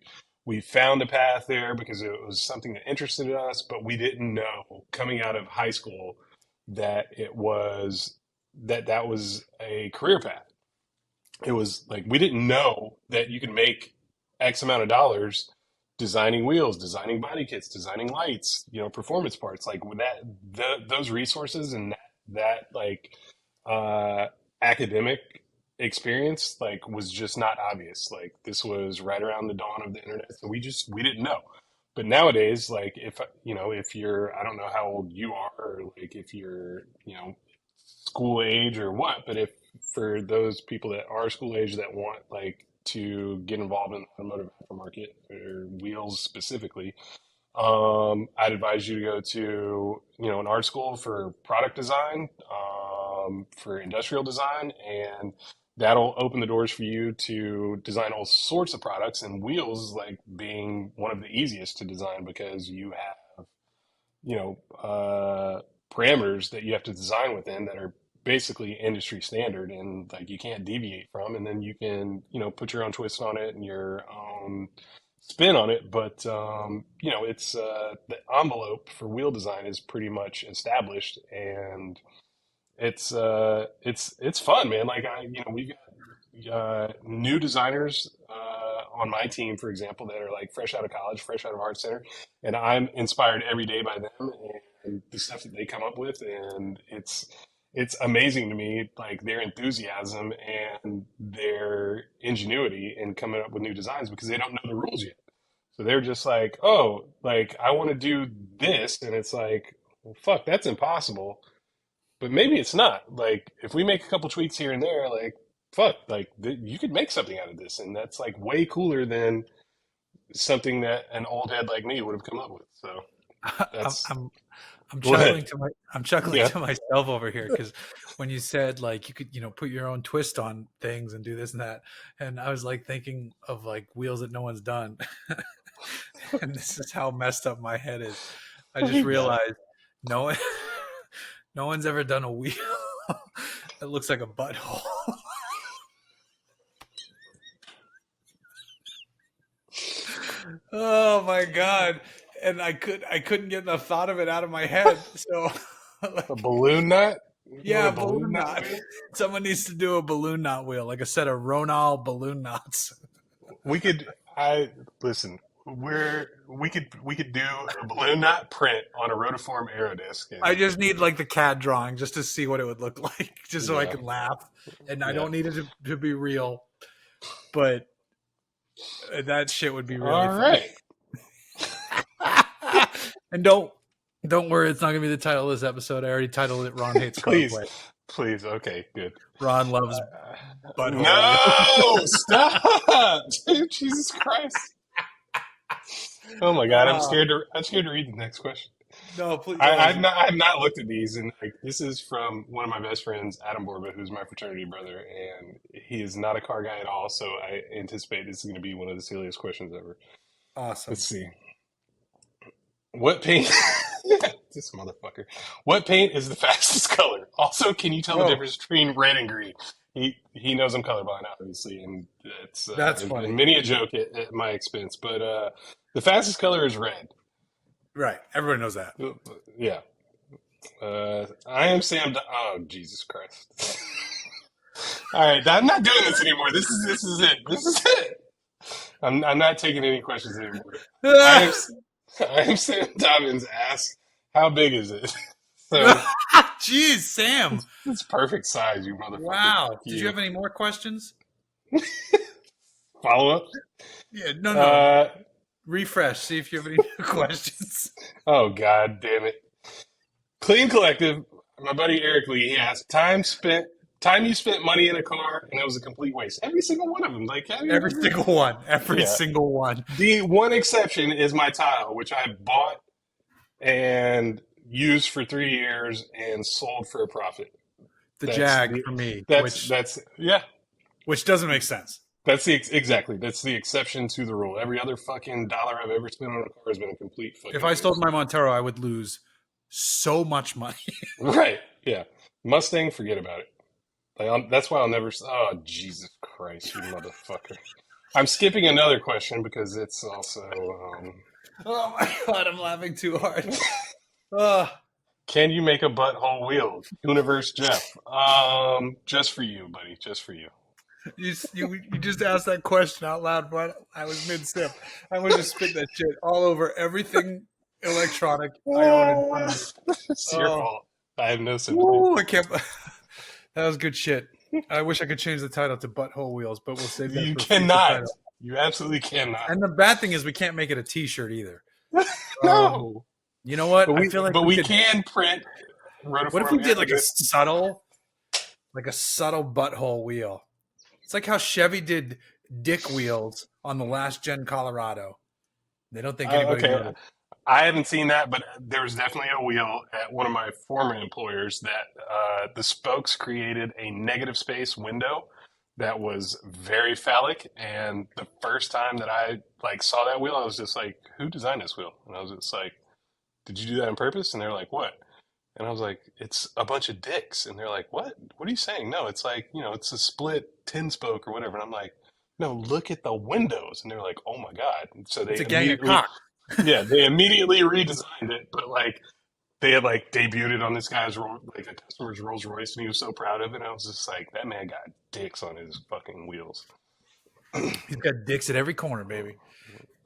found a path there because it was something that interested us, but we didn't know coming out of high school that that was a career path. It was like we didn't know that you could make X amount of dollars designing wheels, designing body kits, designing lights, performance parts like with those resources and that like academic experience, like, was just not obvious. Like, this was right around the dawn of the internet, so we didn't know. But nowadays, like, if you're, I don't know how old you are, or like if you're, school age or what, but if for those people that are school age that want like to get involved in the automotive aftermarket or wheels specifically, I'd advise you to go to, an art school for product design, for industrial design, and that'll open the doors for you to design all sorts of products. And wheels, like being one of the easiest to design because you have, parameters that you have to design within that are basically industry standard and like you can't deviate from. And then you can, put your own twist on it and your own spin on it. But it's the envelope for wheel design is pretty much established, and it's fun, man. Like we've got new designers on my team, for example, that are like fresh out of college, fresh out of art center, and I'm inspired every day by them and the stuff that they come up with, and it's amazing to me, like their enthusiasm and their ingenuity in coming up with new designs because they don't know the rules yet. So they're just like, oh, like I want to do this, and it's like, well, fuck, that's impossible. But maybe it's not. Like if we make a couple tweaks here and there, like fuck, like you could make something out of this, and that's like way cooler than something that an old head like me would have come up with. So I'm, that's I'm I'm go ahead. chuckling Yeah. to myself over here because when you said like you could put your own twist on things and do this and that, and I was like thinking of like wheels that no one's done, and this is how messed up my head is. I Oh, just you got it. realized no one no one's ever done a wheel that looks like a butthole. Oh my god! And I couldn't get the thought of it out of my head. So A like balloon knot? You want yeah, a balloon balloon knot knot. wheel? Someone needs to do a balloon knot wheel, like a set of Ronal balloon knots. We could. I listen. We could do a balloon knot print on a rotiform aerodisc, I and just need like the CAD drawing just to see what it would look like, just so I yeah, can laugh. And I yeah. don't need it to be real, but that shit would be really All funny. right. And don't worry, it's not gonna be the title of this episode. I already titled it "Ron Hates Please, CarPlay." please. Okay, good. Ron loves butthole wheel. No, stop, dude, Jesus Christ. Oh my God, I'm Uh, scared to. I'm scared to read the next question. no, please. Oh, I've not looked at these, and like this is from one of my best friends, Adam Borba, who's my fraternity brother, and he is not a car guy at all. So I anticipate this is going to be one of the silliest questions ever. Let's awesome. see. What paint? This motherfucker. What paint is the fastest color? Also, can you tell the Oh, difference between red and green? He knows I'm colorblind, obviously, and it's that's and funny. many a joke at my expense. But the fastest color is red. Right. Everyone knows that. Yeah. I am Sam. Oh, Jesus Christ. All right, I'm not doing this anymore. This is it. This is it. I'm not taking any questions anymore. I am I am Sam Dobbins. Ask how big is it? So Jeez, Sam. it's perfect size, you motherfucker. Wow. Fuck Did you you. have any more questions? Follow up. Yeah, no. Uh, Refresh. See if you have any questions. oh God damn it. Clean Collective. My buddy Eric Lee. He asked time you spent money in a car and it was a complete waste. Every single one of them. Like, have you Every ever? single one. Every Yeah. single one. The one exception is my Tahoe, which I bought and used for 3 years and sold for a profit. The That's Jag the for me, that's yeah. which doesn't make sense. That's exactly that's the exception to the rule. Every other fucking dollar I've ever spent on a car has been a complete If fucking I sold waste. my Montero, I would lose so much money. Right? Yeah. Mustang, forget about it. Like, that's why I'll never. Oh Jesus Christ, you motherfucker! I'm skipping another question because it's also. Oh my god, I'm laughing too hard. Uh, Can you make a butthole wheel? Hooniverse Jeff. Just for you, buddy. Just for you. you just asked that question out loud, but I was mid sip. I would just spit that shit all over everything electronic I own in front of me. It's your Oh, fault. I have no sympathy. woo, I can't. That was good shit. I wish I could change the title to Butthole Wheels, but we'll save that You for a future cannot. title. You absolutely cannot. And the bad thing is we can't make it a T-shirt either. No. You know what? But I feel like we could, can print. what if we did like a subtle butthole wheel? It's like how Chevy did dick wheels on the last gen Colorado. They don't think anybody Okay. noticed. I haven't seen that, but there was definitely a wheel at one of my former employers that the spokes created a negative space window that was very phallic. And the first time that I like saw that wheel, I was just like, "Who designed this wheel?" And I was just like, "Did you do that on purpose?" And they're like, "What?" And I was like, "It's a bunch of dicks." And they're like, "What? What are you saying?" "No, it's like, it's a split 10 spoke or whatever." And I'm like, "No, look at the windows." And they're like, "Oh my God." And so It's they a gang of immediately, cock. yeah, they immediately redesigned it. But like, they had like debuted it on this guy's like a customer's Rolls Royce, and he was so proud of it. And I was just like, that man got dicks on his fucking wheels. He's got dicks at every corner, baby.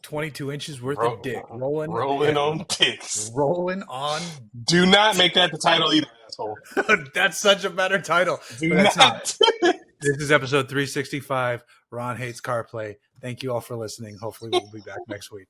22 inches worth of dick rolling on dicks. Rolling on. Do not make that the title either, asshole. That's such a better title. Do but that's not. This is episode 365. Ron hates CarPlay. Thank you all for listening. Hopefully we'll be back next week.